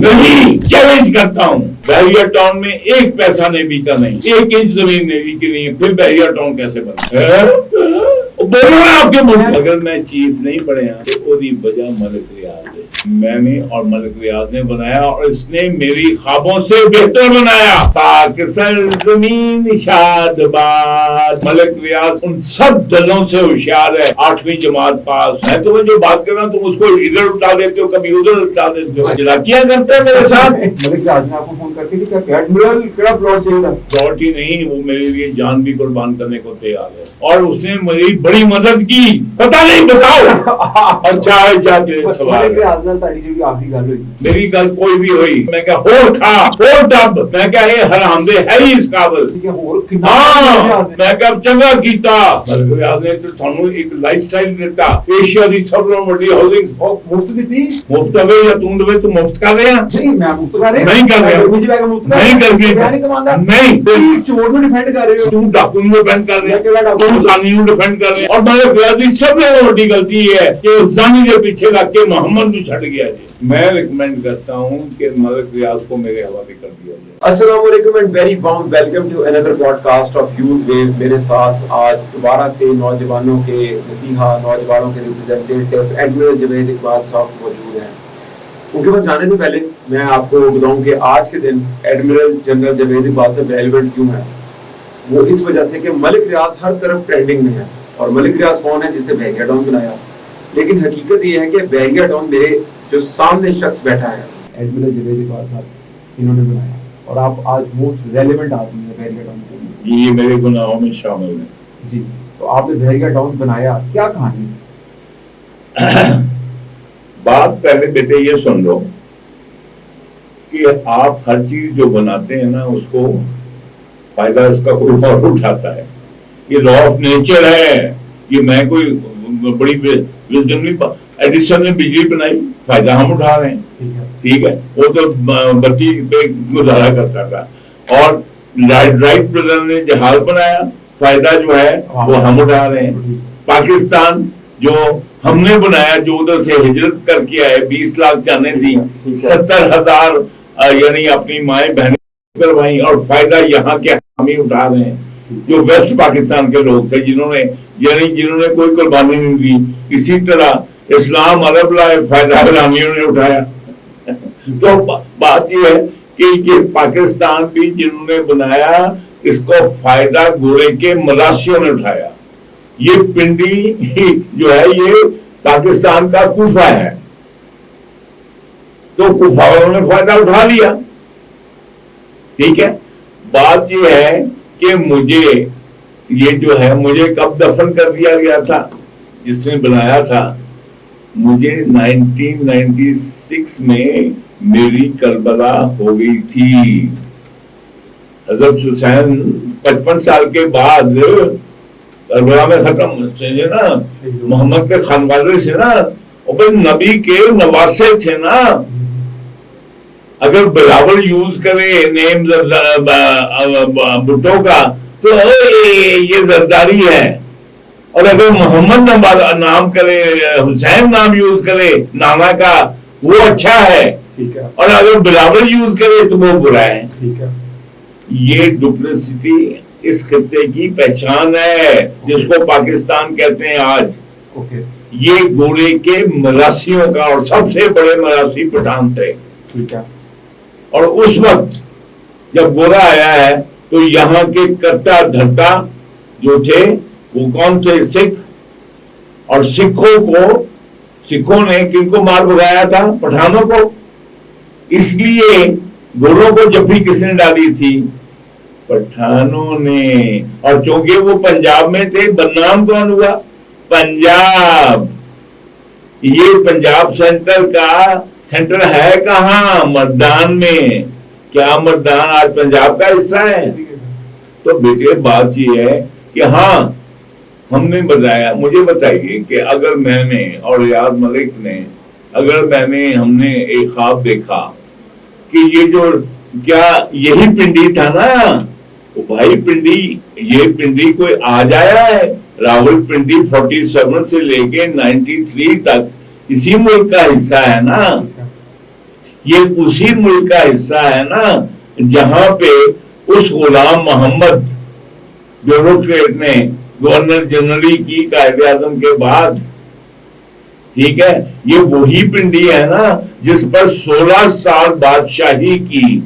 نہیں, چیلنج کرتا ہوں, بحریہ ٹاؤن میں ایک پیسہ نہیں بکا, نہیں 1 انچ زمین نہیں بکی نہیں ہے, پھر بحریہ ٹاؤن کیسے بنا؟ بولو نا آپ کے ملک. اگر میں چیف نہیں پڑھیا تو وہی وجہ ملک ریاض ہے. میں نے اور ملک ریاض نے بنایا, اور اس نے میری خوابوں سے بہتر بنایا. پاک سرزمین شاد باد. ملک ریاض ان سب دلوں سے ہوشیار ہے, 8ویں جماعت پاس. میں تمہیں جو بات کر رہا ہوں تم اس کو ادھر اٹھا دیتے ہو, کبھی ادھر اٹھا دیتے ہو, چلاکیاں کرتے ہیں میرے ساتھ. ملک ریاض نے آپ کو فون کر کے کہ ایڈمرل کیا پلاٹ چاہیے تھا؟ پلاٹ ہی نہیں, وہ میرے لیے جان بھی قربان کرنے کو تیار ہے, اور اس نے میری بڑی مدد کی. پتہ نہیں, بتاؤ. اچھا چاہتے سوال میری گل کوئی بھی ہوئی, میں کہا ہو تھا ہو ڈب, میں کہا یہ حرامدے ہے ہی اس قابل. ہاں میں کہا چنگا کیتا. ملک ریاض نے تو تھانوں ایک لائف سٹائل دیتا, ایشیا دی سب تو بڑی ہاؤسنگ مفت دیتی. مفت ہوے یا توں دے تو مفت کر رہے ہیں. نہیں میں مفت کر رہا نہیں کر رہا, نہیں کر کے نہیں چور کو ڈیفینڈ کر رہے ہو, تم ڈاکو کو ڈیفینڈ کر رہے ہیں, تم زانی کو ڈیفینڈ کر رہے ہیں. اور ملک ریاض سب سے بڑی غلطی ہے کہ زانی کے پیچھے لگ کے محمد کو چھٹ گیا. جی میں ریکمینڈ کرتا ہوں کہ ملک ریاض کو میرے حوالے کر دیا جائے. السلام علیکم and very warm welcome to another podcast of youth view. میرے ساتھ آج دوبارہ سے نوجوانوں کے مسیحا, نوجوانوں کے ریپرزینٹیٹیو ایڈمرل جنید اقبال صاحب موجود ہیں. ان کے پاس جانے سے پہلے میں آپ کو بتاؤں کہ آج کے دن ایڈمرل جنرل جنید اقبال صاحب ریلیونٹ کیوں ہے. وہ اس وجہ سے کہ ملک ریاض ہر طرف ٹرینڈنگ میں ہے, اور ملک ریاض کون ہے؟ جس نے بحریہ ٹاؤن بنایا. لیکن حقیقت یہ ہے کہ بحریہ ٹاؤن میرے جو سامنے شخص بیٹھا ہے ایڈمرل جنید اقبال صاحب, انہوں نے بنایا, اور آپ آج موسٹ ریلیونٹ آدمی ہیں بحریہ ٹاؤن کے لیے. یہ میرے گناہوں میں شامل ہے. جی تو آپ نے بحریہ ٹاؤن بنایا, کیا کہانی ہے؟ بات پہلے بیٹے یہ سن لو کہ آپ ہر چیز جو بناتے ہیں نا اس کو فائدہ اس کا کوئی اور اٹھاتا ہے. یہ لا آف نیچر ہے. یہ میں کوئی بڑی وزڈم نہیں. ایڈیشن نے بجلی بنائی, فائدہ ہم اٹھا رہے ہیں. ٹھیک ہے, وہ تو بتی پہ گزارا کرتا تھا. اور رائٹ برادر نے جہاز بنایا, فائدہ جو ہے وہ ہم اٹھا رہے ہیں. پاکستان جو ہم نے بنایا, جو ادھر سے ہجرت کر کے آئے, 20 لاکھ جانیں تھیں, 70,000 یعنی اپنی مائیں بہنیں کروائی, اور فائدہ یہاں کے ہم ہی اٹھا رہے ہیں. جو ویسٹ پاکستان کے لوگ تھے جنہوں نے کوئی قربانی نہیں دی. اسی طرح اسلام عرب لائے, فائدہ غلامیوں نے اٹھایا. تو بات یہ ہے کہ یہ پاکستان بھی جنہوں نے بنایا اس کو فائدہ گھوڑے کے مراسیوں نے اٹھایا. یہ پنڈی جو ہے یہ پاکستان کا کوفہ ہے, تو کوفہ والوں نے فائدہ اٹھا لیا. ٹھیک ہے, بات یہ ہے کہ مجھے یہ جو ہے مجھے کب دفن کر دیا گیا تھا جس نے بنایا تھا. مجھے 1996 میں میری کربلا ہو گئی تھی. حضرت حسین 55 سال کے بعد کربلا میں ختم نا, محمد کے خانوادے سے نا, اور نبی کے نواسے تھے نا. اگر بلاول یوز کرے نیم بھٹو کا تو یہ زرداری ہے, اور اگر محمد نام کرے, حسین نام یوز کرے نانا کا, وہ اچھا ہے. اور اگر بلاول یوز کرے تو وہ برا ہے. یہ ڈپلیسٹی اس خطے کی پہچان ہے جس کو پاکستان کہتے ہیں آج. یہ گھوڑے کے مراسیوں کا, اور سب سے بڑے مراسی پٹھان تھے. اور اس وقت جب گورا آیا ہے تو یہاں کے کرتا دھرتا جو تھے وہ کون تھے؟ سکھ. اور سکھوں نے کن کو مار بگایا تھا؟ پٹھانوں کو. اس لیے گوروں کو جفی کس نے ڈالی تھی؟ پٹھانوں نے. اور چونکہ وہ پنجاب میں تھے, بدنام کون ہوا؟ پنجاب. یہ پنجاب سینٹر ہے کہاں؟ مردان میں. کیا مردان آج پنجاب کا حصہ ہے؟ تو بیٹے بات یہ ہے کہ ہاں ہم نے بتایا. مجھے بتائیے کہ اگر میں نے اور ریاض ملک نے, ہم نے ایک خواب دیکھا کہ یہ جو کیا یہی پنڈی تھا نا, بھائی یہ پنڈی کوئی آج آیا ہے؟ راول پنڈی 47 سے لے کے 93 تک اسی ملک کا حصہ ہے نا. یہ اسی ملک کا حصہ ہے نا جہاں پہ اس غلام محمد بیوروکریٹ نے گورنر جنرل کی قائد اعظم کے بعد، ٹھیک ہے، یہ وہی پنڈی ہے نا جس پر 16 سال بادشاہی کی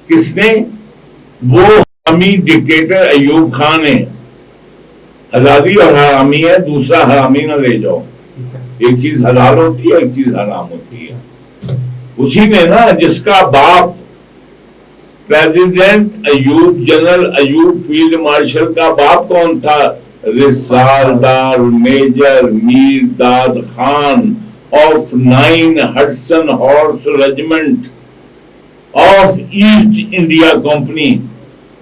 کس نے؟ وہ حرامی ڈکٹیٹر ایوب خان ہے. حلالی اور حرامی ہے، دوسرا حرامی نہ لے جاؤ. ایک چیز حلال ہوتی ہے، ایک چیز حرام ہوتی ہے. اسی نے نا جس کا باپ president Ayub, general Ayub field marshal کا باپ کون تھا؟ Risaldar major Mir Dad Khan of 9 Hudson horse regiment of East India Company.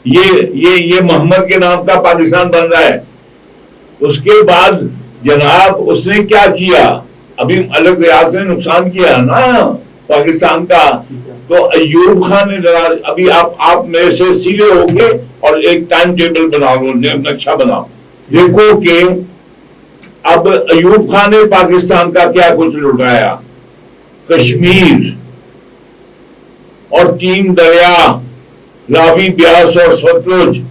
یہ محمد کے نام کا پاکستان بن رہا ہے. اس کے بعد جناب اس نے کیا کیا؟ ابھی الگ ریاست نے نقصان کیا نا پاکستان کا. تو ایوب خان نے ابھی آپ میرے سے سیدھے ہو کے اور ایک ٹائم ٹیبل بنا لو، نقشہ بناؤ، دیکھو کہ اب ایوب خان نے پاکستان کا کیا کچھ لٹایا. کشمیر اور 3 دریا راوی، بیاس اور ستلج.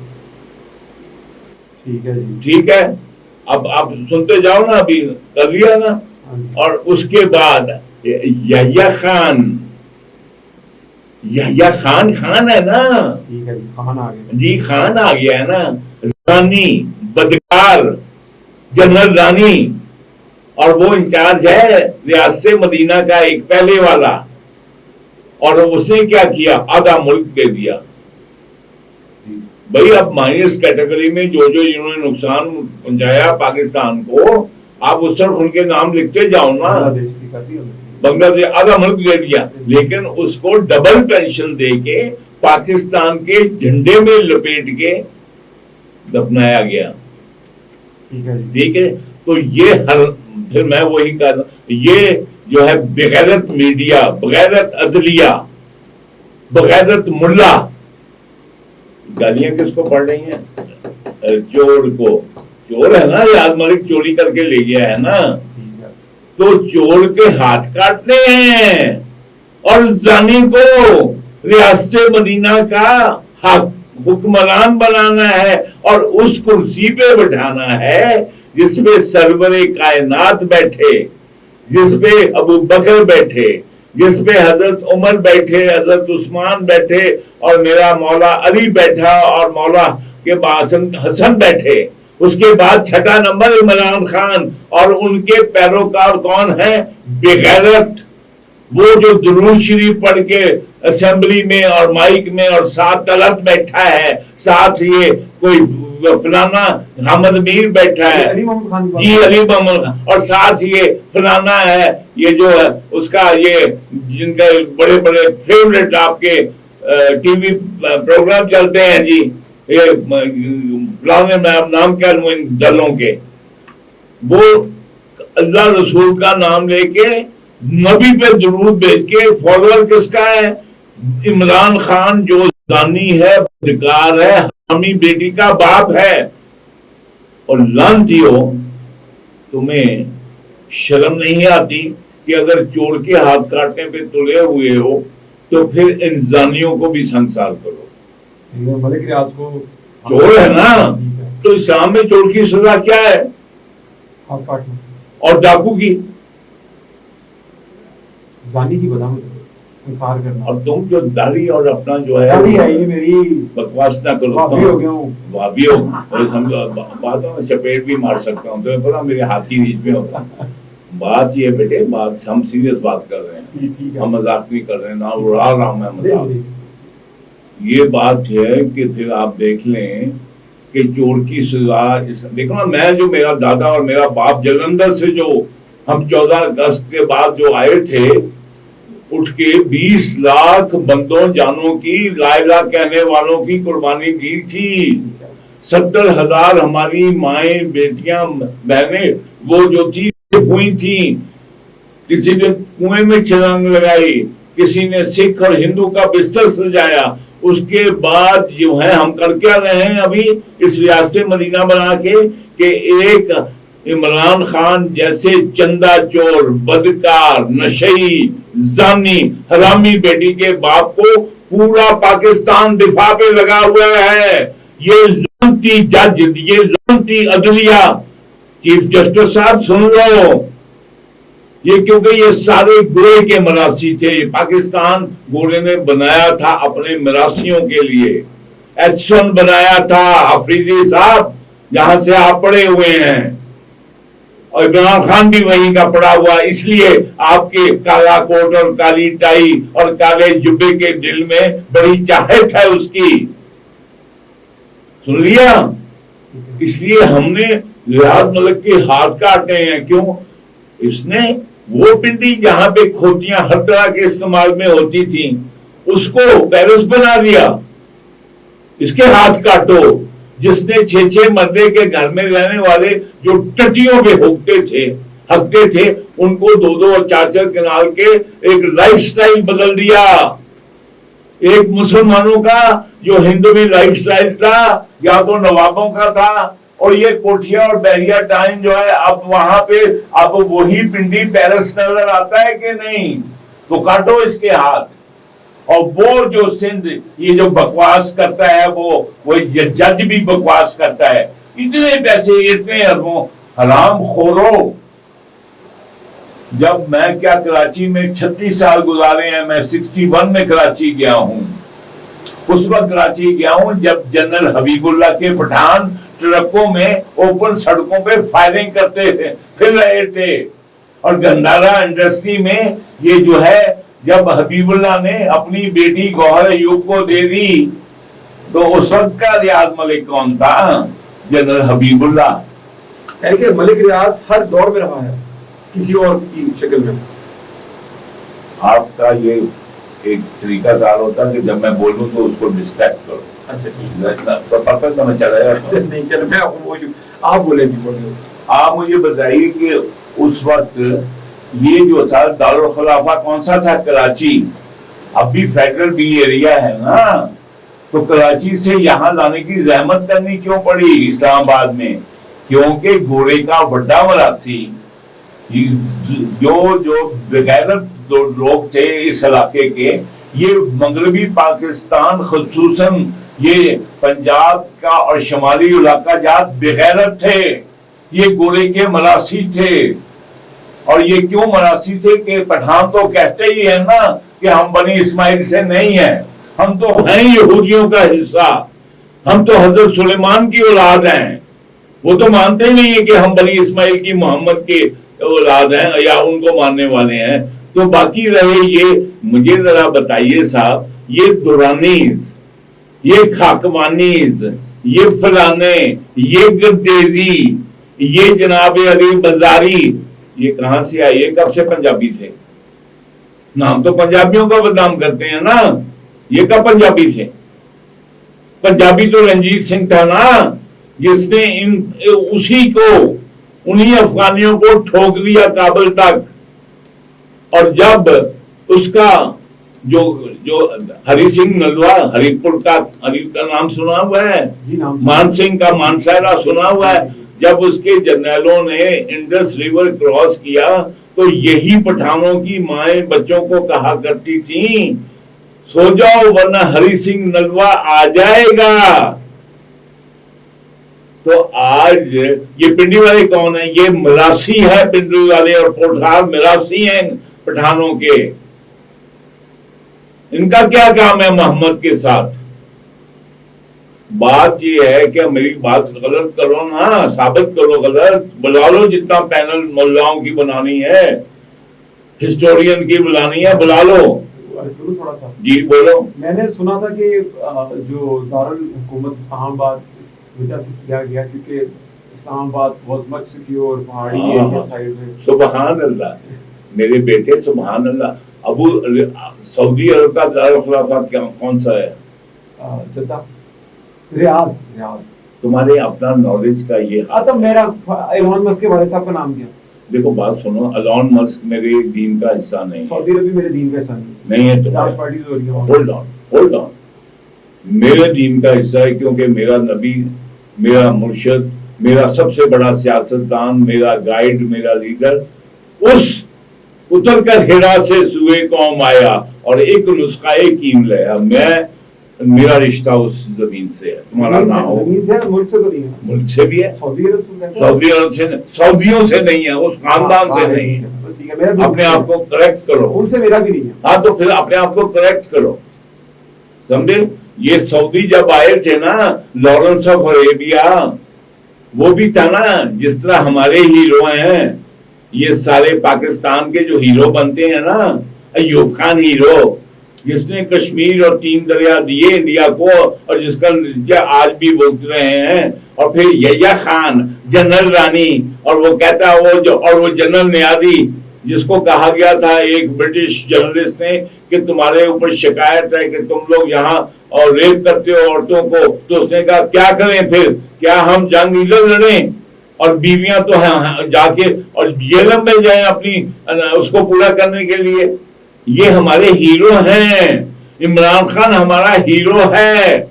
ٹھیک ہے، اب آپ سنتے جاؤ نا، ابھی کر لیا نا. اور اس کے بعد یحییٰ خان خان ہے نا جی، خان آ گیا ہے نا. رانی بدکار، جنرل رانی، اور وہ انچارج ہے ریاست مدینہ کا ایک پہلے والا. اور اس نے کیا کیا؟ آدھا ملک دے دیا. بھائی اب مائنس کیٹیگری میں جو انہوں نے نقصان پہنچایا پاکستان کو، آپ اس طرف ان کے نام لکھتے جاؤ نا. بنگلہ دیش آدھا ملک دے دیا، لیکن اس کو ڈبل پینشن دے کے پاکستان کے جھنڈے میں لپیٹ کے دفنایا گیا. ٹھیک ہے، تو یہ پھر میں وہی کہا، یہ جو ہے بغیرت میڈیا، بغیرت عدلیہ، بغیرت ملا. گالیاں کس کو پڑھ رہی ہیں؟ چور کو. چور ہے نا، ریاض ملک چوری کر کے لے گیا ہے نا، تو چور کے ہاتھ کاٹنے ہیں اور زانی کو ریاست مدینہ کا حکمران بنانا ہے اور اس کرسی پہ بٹھانا ہے جس پہ سرور کائنات بیٹھے، جس پہ ابو بکر بیٹھے، جس پہ حضرت عمر بیٹھے، حضرت عثمان بیٹھے، اور میرا مولا علی بیٹھا، اور مولا کے حسن بیٹھے. اس کے بعد 6 نمبر عمران خان، اور ان کے پیروکار کون ہیں؟ بغیرت. وہ جو درود شریف پڑھ کے اسمبلی میں اور مائک میں اور ساتھ طلعت بیٹھا ہے، ساتھ یہ کوئی فلانا حامد میر بیٹھا ہے جی، علی محمد خان، اور ساتھ یہ فلانا ہے، یہ جو ہے اس کا یہ جن کا بڑے بڑے فیوریٹ آپ کے ٹی وی پروگرام چلتے ہیں جی، یہ فلانے میں آپ نام کیا لوں ان دلوں کے، وہ اللہ رسول کا نام لے کے نبی پہ درود بھیج کے فالوور کس کا ہے؟ عمران خان، جو زانی ہے، بدکار ہے، حرامی بیٹی کا باپ ہے. اور لعنتیو، تمہیں شرم نہیں آتی کہ اگر چور کے ہاتھ کاٹنے پہ تلے ہوئے ہو تو پھر ان زانیوں کو بھی سنسار کرو. ملک ریاض کو چور ہے نا، تو اسلام میں چور کی سزا کیا ہے؟ ہاتھ کاٹنا. اور ڈاکو کی، زانی کی بدام انصار کرنا. اور تم جو داڑھی اور اپنا جو ہے میری بکواس نہ کرو، بھابھی ہو سمجھو، باتوں میں چپیٹ بھی مار سکتا ہوں، تمہیں پتا میرے ہاتھ کی ریچ میں ہوتا. بات یہ بیٹے، بات ہم سیریس بات کر رہے ہیں، ہم مذاق نہیں کر رہے ہیں، نہ اڑا رہا ہوں میں مذاق. یہ بات ہے کہ پھر آپ دیکھ لیں کہ چور کی سزا دیکھو نا. میں جو میرا دادا اور میرا باپ جلندھر سے جو ہم 14 اگست کے بعد جو آئے تھے، اٹھ کے 20 لاکھ بندوں جانوں کی لا الہ کہنے والوں کی قربانی دی تھی. 70,000 ہماری مائیں، بیٹیاں، بہنیں وہ جو تھی ہوئی تھیں. کسی نے کنویں میں چھلانگ لگائی، کسی نے سکھ اور ہندو کا بستر سجایا. اس کے بعد جو ہے ہم کر کیا رہے ہیں ابھی اس ریاست مدینہ بنا کے کہ ایک عمران خان جیسے چندہ چور، بدکار، نشئی، زانی، حرامی بیٹی کے باپ کو پورا پاکستان دفاع پہ لگا ہوا ہے. یہ لعنتی جج، یہ لعنتی عدلیہ. چیف جسٹس صاحب سن لو، یہ کیونکہ یہ سارے گورے کے مراسی تھے. پاکستان گورے نے بنایا تھا اپنے مراسیوں کے لیے. ایچسن بنایا تھا، افریدی صاحب جہاں سے آپ پڑے ہوئے ہیں، اور عمران خان بھی وہیں کا پڑا ہوا. اس لیے آپ کے کالا کوٹ اور کالی ٹائی اور کالے جبے کے دل میں بڑی چاہت ہے اس کی. سن لیا؟ اس لیے ہم نے ریاض ملک کے ہاتھ کاٹے ہیں. کیوں؟ اس نے وہ پنڈی جہاں پہ کھوتیاں ہر طرح کے استعمال میں ہوتی تھیں اس کو پیرس بنا دیا. اس کے ہاتھ کاٹو. جس نے 6 مردے کے گھر میں رہنے والے جو ٹٹیوں پہ ہکتے تھے ان کو 2 اور 4 کنال کے ایک لائف سٹائل بدل دیا. ایک مسلمانوں کا جو ہندوی لائف سٹائل تھا یا تو نوابوں کا تھا، اور یہ کوٹھیا اور بحریہ ٹائم جو ہے اب وہاں پہ اب وہی پنڈی پیرس نظر آتا ہے کہ نہیں؟ تو کاٹو اس کے ہاتھ. اور وہ جو سندھ یہ جو بکواس کرتا ہے وہ جج بھی بکواس کرتا ہے. اتنے پیسے، اتنے اربوں، حرام خورو. جب میں کیا کراچی میں 36 سال گزارے ہیں، میں 61 میں کراچی گیا ہوں. اس وقت کراچی گیا ہوں جب جنرل حبیب اللہ کے پٹھان ٹرکوں میں اوپن سڑکوں پہ فائرنگ کرتے تھے، پھر رہے تھے. اور گندارا انڈسٹری میں یہ جو ہے جب حبیب اللہ نے اپنی بیٹی گوہر ایوب کو دے دی تو اس وقت کا ریاض ملک کون تھا؟ جنرل حبیب اللہ. ہے کہ ملک ریاض ہر دور میں رہا ہے کسی اور کی شکل میں. آپ کا یہ ایک طریقہ کار ہوتا کہ جب میں بولوں تو اس کو ڈسٹریکٹ کرو. اچھا تو پرپز میں چلا جاتا ہوں. نہیں چلو میں آپ بولے بھی بولے. آپ مجھے بتائیے کہ اس وقت یہ جو تھا دارالخلافہ کون سا تھا؟ کراچی. اب بھی فیڈرل بھی ایریا ہے نا، تو کراچی سے یہاں لانے کی زحمت کرنی کیوں پڑی اسلام آباد میں؟ کیونکہ گورے کا بڑا مراسی جو بغیرت لوگ تھے اس علاقے کے، یہ مغربی پاکستان خصوصاً یہ پنجاب کا اور شمالی علاقہ جات بغیرت تھے. یہ گورے کے مراسی تھے. اور یہ کیوں مراسی تھے کہ پٹھان تو کہتے ہی ہیں نا کہ ہم بنی اسماعیل سے نہیں ہیں، ہم تو ہیں یہودیوں کا حصہ، ہم تو حضرت سلیمان کی اولاد ہیں. وہ تو مانتے نہیں ہیں کہ ہم بنی اسماعیل کی محمد کے اولاد ہیں یا ان کو ماننے والے ہیں. تو باقی رہے یہ مجھے ذرا بتائیے صاحب، یہ دورانیز، یہ خاکوانیز، یہ فلانے، یہ گردیزی، یہ جناب علی بازاری، یہ کہاں سے آئی؟ یہ کب سے پنجابی تھے؟ نام تو پنجابیوں کا بدنام کرتے ہیں نا. یہ کب پنجابی تھے؟ پنجابی تو رنجیت سنگھ تھا نا، جس نے اسی کو انہی افغانیوں کو ٹھوک دیا کابل تک. اور جب اس کا جو ہری سنگھ نلوا، ہری پور کا، ہری کا نام سنا ہوا ہے، مان سنگھ کا مانسہرہ سنا ہوا ہے، جب اس کے جرنیلوں نے انڈس ریور کراس کیا تو یہی پٹھانوں کی مائیں بچوں کو کہا کرتی تھیں سو جاؤ ورنہ ہری سنگھ نلوا آ جائے گا. تو آج یہ پنڈی والے کون ہیں؟ یہ مراسی ہے پنڈی والے، اور پوٹھار مراسی ہیں پٹھانوں کے. ان کا کیا کام ہے محمد کے ساتھ؟ بات یہ ہے کہ میری بات غلط کرو نا، ثابت کرو غلط، بلا لو جتنا پینل ملاؤں کی بنانی ہے، ہسٹورین کی بلانی ہے، بلا لو. تھوڑا سا جی بولو. میں نے سنا تھا کہ جو دارالحکومت اسلام آباد اس وجہ سے کیا گیا کیونکہ اسلام آباد واز مچ سیکیور، پہاڑی ایریا سائڈ میں. سبحان اللہ میرے بیٹے، سبحان اللہ. ابو سعودی عرب کا دارالخلافہ کون سا ہے؟ جدہ، ریاض. تمہارے اپنا نالج کا یہ تو میرا ایلون مسک کے والد صاحب کا نام کیا؟ دیکھو بات سنو، ایلون مسک میرے دین کا حصہ نہیں، سعودی عرب بھی میرے دین کا حصہ نہیں ہے. ہولڈ آن، میرے دین کا حصہ ہے کیونکہ میرا نبی، میرا مرشد میرا سب سے بڑا سیاستدان، میرا گائیڈ، میرا لیڈر، اس اتر کر ہیرا سے سوئے قوم آیا اور ایک نسخہ ایک کیم لیا. میرا رشتہ اس زمین سے ہے. تمہارا نہ ہو. ملک سے بھی ہے، سعودی عرب سے، سعودیوں سے نہیں ہے، اس خاندان سے نہیں ہے. اپنے آپ کو کریکٹ کرو. ان سے میرا بھی نہیں ہے. ہاں تو پھر اپنے آپ کو کریکٹ کرو. سمجھے؟ یہ سعودی جب آئے تھے نا، لارنس آف عربیہ، وہ بھی تھا نا جس طرح ہمارے ہیرو ہیں. یہ سارے پاکستان کے جو ہیرو بنتے ہیں نا، ایوب خان ہیرو، جس نے کشمیر اور 3 دریا دیے انڈیا کو، اور جس کا نتیجہ آج بھی بھگت رہے ہیں. اور پھر یحییٰ خان، جنرل رانی، اور وہ کہتا ہے وہ جنرل نیازی، جس کو کہا گیا تھا ایک برٹش جرنلسٹ نے کہ تمہارے اوپر شکایت ہے کہ تم لوگ یہاں اور ریپ کرتے ہو عورتوں کو. تو اس نے کہا کیا کریں پھر، کیا ہم جنگ ادھر لڑیں اور بیویاں تو جا کے اور جیل میں جائیں اپنی اس کو پورا کرنے کے لیے. یہ ہمارے ہیرو ہیں. عمران خان ہمارا ہیرو ہے.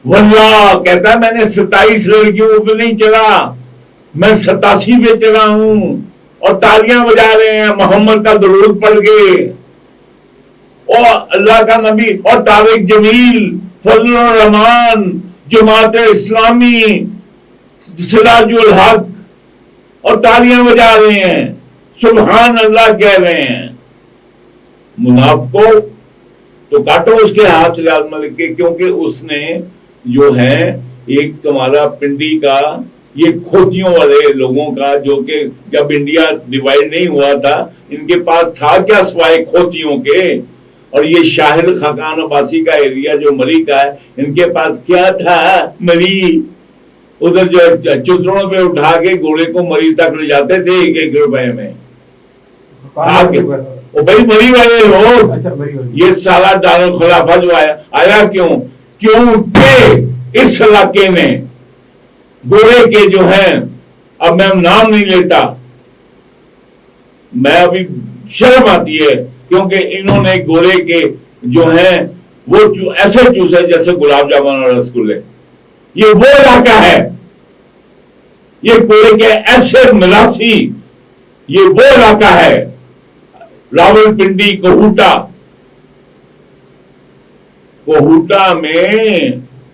واللہ کہتا ہے میں نے 27 لڑکیوں پہ نہیں چلا، میں 87 پہ چلا ہوں. اور تالیاں بجا رہے ہیں محمد کا درود پڑھ کے، اور اللہ کا نبی، اور طارق جمیل، فضل الرحمان، جماعت اسلامی، سراج الحق، اور تالیاں بجا رہے ہیں، سبحان اللہ کہہ رہے ہیں. منافقوں تو کاٹو اس کے ہاتھ ریاض ملک کے، کیونکہ اس نے جو ہے ایک تمہارا پنڈی کا، یہ کھوتیوں والے لوگوں کا، جو کہ جب انڈیا ڈیوائیڈ نہیں ہوا تھا ان کے پاس تھا کیا سوائے کھوتیوں کے. اور یہ شاہد خاقان عباسی کا ایریا جو مری کا ہے، ان کے پاس کیا تھا؟ مری. ادھر جو چتروں پہ اٹھا کے گھوڑے کو مری تک لے جاتے تھے 1-1 روپے میں. بھائی مری والے لوگ، یہ سارا دارالخلافہ جو آیا کیونکہ اس علاقے میں گورے کے جو ہیں، اب میں نام نہیں لیتا، میں ابھی شرم آتی ہے، کیونکہ انہوں نے گورے کے جو ہیں وہ ایسے چوسے جیسے گلاب جامن اور رسگلے. یہ وہ علاقہ ہے، یہ گورے کے ایسے ملاسی، یہ وہ علاقہ ہے. راول پنڈی، کوہوٹا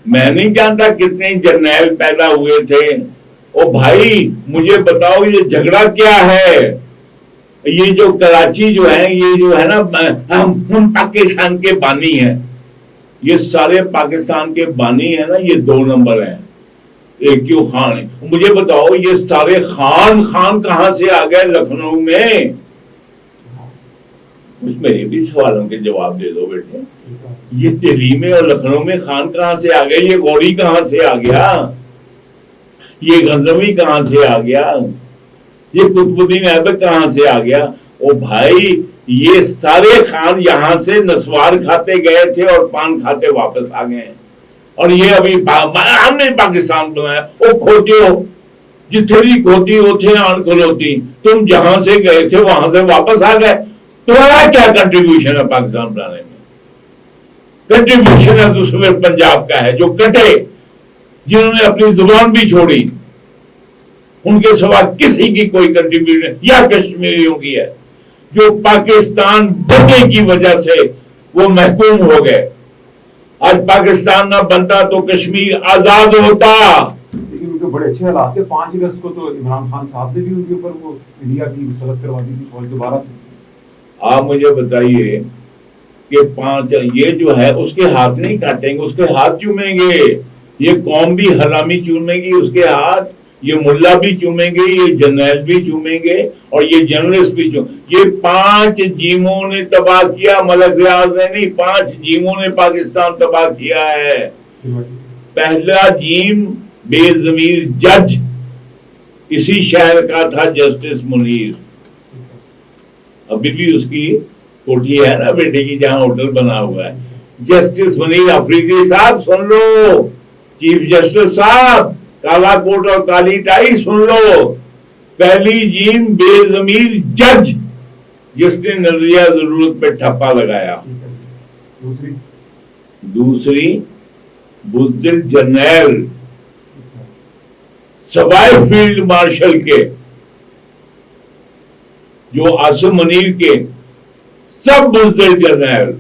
میں نہیں جانتا کتنے جرنیل پیدا ہوئے تھے. او بھائی مجھے بتاؤ یہ جھگڑا کیا ہے؟ یہ جو کراچی جو ہے، یہ جو ہے نا، ہم پاکستان کے بانی ہیں، یہ سارے پاکستان کے بانی ہیں نا، یہ 2 نمبر ہیں. ایک کیوں خان ہے. مجھے بتاؤ یہ سارے خان کہاں سے آ گئے لکھنؤ میں؟ اس میں یہ بھی سوالوں کے جواب دے دو بیٹے. یہ دہلی میں اور لکھنؤ میں خان کہاں سے آ گئے؟ یہ غوری کہاں سے آ گیا؟ یہ غزنوی کہاں سے آ گیا؟ یہ قطب الدین ایبک کہاں سے آ گیا؟ او بھائی یہ سارے خان یہاں سے نسوار کھاتے گئے تھے اور پان کھاتے واپس آ گئے ہیں. اور یہ ابھی ہم نے پاکستان بنایا. او کھوتے ہو، جتنے بھی کھوتی ہوتے آن کھلوتی، تم جہاں سے گئے تھے وہاں سے واپس آ گئے. تمہارا کیا کنٹریبیوشن ہے پاکستان بنانے میں؟ کنٹریبیوشن ہے تو صرف پنجاب کا ہے، جو کٹے، جنہوں نے اپنی زبان بھی چھوڑی، ان کے سوا کسی کی کوئی کنٹریبیوشن، یا کشمیریوں کی ہے جو پاکستان بننے کی وجہ سے وہ محکوم ہو گئے. آج پاکستان نہ بنتا تو کشمیر آزاد ہوتا. لیکن ان کے بڑے اچھے حالات تھے. 5 اگست کو تو عمران خان صاحب نے بھی ان کے اوپر وہ انڈیا کی مسلط کروا دی تھی فوج دوبارہ سے. آپ مجھے بتائیے کہ 5 یہ جو ہے اس کے ہاتھ نہیں کاٹیں گے، اس کے ہاتھ چومیں گے. یہ قوم بھی حرامی چومے گی اس کے ہاتھ، یہ ملا بھی چومیں گے، یہ جرنیل بھی چومیں گے، اور یہ جرنلسٹ بھی یہ 5 جیموں نے تباہ کیا. ملک ریاض نے نہیں، 5 جیموں نے پاکستان تباہ کیا ہے. پہلا جیم بے ضمیر جج اسی شہر کا تھا، جسٹس منیر. ابھی بھی اس کی کوٹھی ہے نا بیٹے کی، جہاں ہوٹل بنا ہوا ہے. جسٹس منیر افریدی صاحب سن لو، چیف جسٹس صاحب، کالا کوٹ اور کالی ٹائی سن لو. پہلی جیم بے ضمیر جج جس نے نظریہ ضرورت پہ ٹھپا لگایا. دوسری بزدل جرنیل سوائے فیلڈ مارشل کے جو عاصم منیر کے سب بزدل جرنیل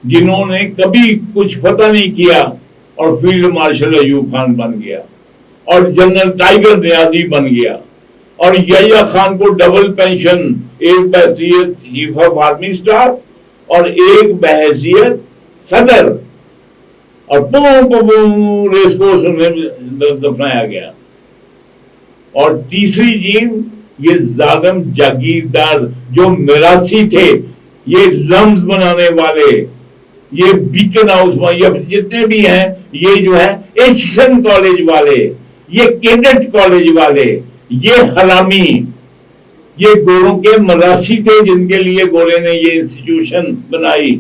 جنہوں نے کبھی کچھ فتح نہیں کیا اور فیلڈ مارشل ایوب خان بن گیا اور جنرل ٹائیگر نیازی بن گیا اور یحییٰ خان کو ڈبل پینشن، ایک بحیثیت چیف آف آرمی اسٹاف اور ایک بحیثیت صدر، اور ریس کورس میں دفنایا گیا. اور تیسری جیم یہ ظالم جاگیردار جو میراثی تھے، یہ لمز بنانے والے، یہ بیکن ہاؤس یہ جتنے بھی ہیں، یہ جو ہے ایچسن کالج والے، یہ کیڈٹ کالج والے، یہ حرامی، یہ گوروں کے مراثی تھے جن کے لیے گورے نے یہ انسٹیٹیوشن بنائی.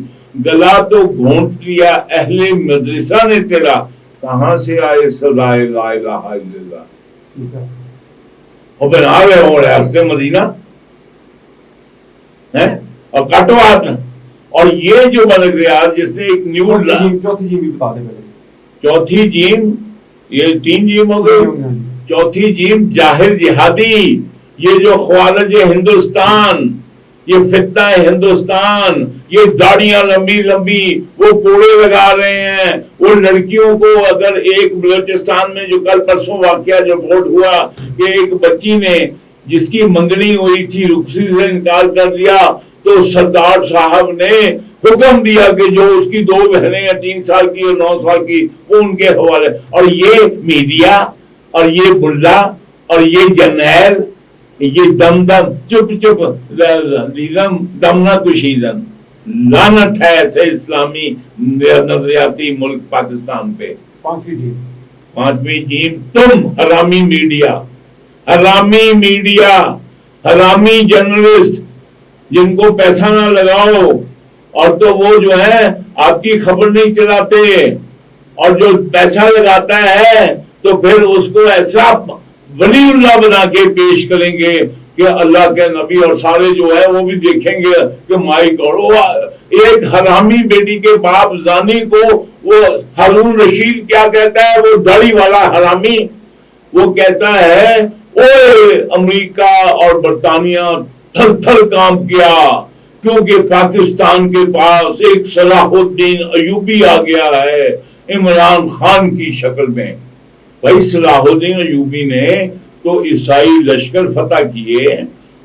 گلا تو گھونٹ لیا اہل مدرسہ نے تیرا، کہاں سے آئے صدائے لا الہ الا اللہ. اور پھر آ گئے ہو رہے سے مدینہ اور کاٹو ہاتھ. اور یہ جو بن گیا جس نے ایک نیو چوتھی جیم بھی بتا دیں پہلے. چوتھی جیم، یہ 3 جیم ہو گئی. چوتھی جیم جاہر جہادی، یہ جو خوارج ہندوستان، یہ فتنہ ہندوستان، یہ داڑیاں لمبی لمبی، وہ کوڑے لگا رہے ہیں. وہ لڑکیوں کو اگر ایک بلوچستان میں جو کل پرسوں واقعہ جو رپورٹ ہوا کہ ایک بچی نے جس کی منگنی ہوئی تھی رخصتی سے انکار کر دیا، تو سردار صاحب نے حکم دیا کہ جو اس کی 2 بہنیں ہیں 3 سال کی اور 9 سال کی، وہ ان کے حوالے. اور یہ میڈیا اور یہ بلا اور یہ جرنیل، یہ دم دم چپ چپ دم نہ کشیدن. لعنت ہے ایسے اسلامی نظریاتی ملک پاکستان پہ. 5ویں جیم تم حرامی میڈیا، حرامی میڈیا، حرامی جرنلسٹ جن کو پیسہ نہ لگاؤ اور تو وہ جو ہے آپ کی خبر نہیں چلاتے، اور جو پیسہ لگاتا ہے تو پھر اس کو ایسا ولی اللہ بنا کے پیش کریں گے کہ اللہ کے نبی اور سارے جو ہے وہ بھی دیکھیں گے کہ مائی گاڈ. ایک حرامی بیٹی کے باپ زانی کو وہ ہارون رشید کیا کہتا ہے، وہ داڑھی والا حرامی، وہ کہتا ہے اوے امریکہ اور برطانیہ تھل تھل کام کیا کیونکہ پاکستان کے پاس ایک صلاح الدین ایوبی آ گیا ہے عمران خان کی شکل میں. بھائی صلاح الدین ایوبی نے تو عیسائی لشکر فتح کیے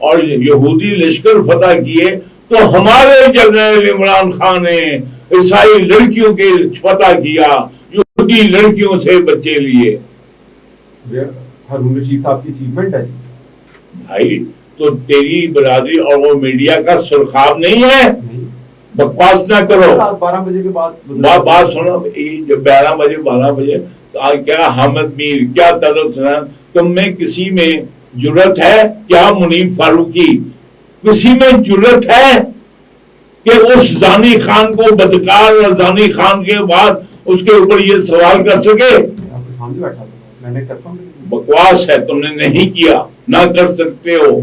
اور یہودی لشکر فتح کیے، تو ہمارے جنرل عمران خان نے عیسائی لڑکیوں کے فتح کیا، یہودی لڑکیوں سے بچے لیے. ہارون رشید صاحب کی اچیومنٹ ہے بھائی. تو تیری برادری اور وہ میڈیا کا سرخاب نہیں ہے. بکواس نہ کرو. 12 بجے کے بعد بات سنو. جب 12 بجے کیا حامد میر، کیا طلعت سنان، تم میں کسی میں جرت ہے؟ کیا منیب فاروقی کسی میں جرت ہے کہ اس زانی خان کو بدکار اور زانی خان کے بعد اس کے اوپر یہ سوال کر سکے؟ میں نے کرتا ہوں. بکواس ہے، تم نے نہیں کیا، نہ کر سکتے ہو.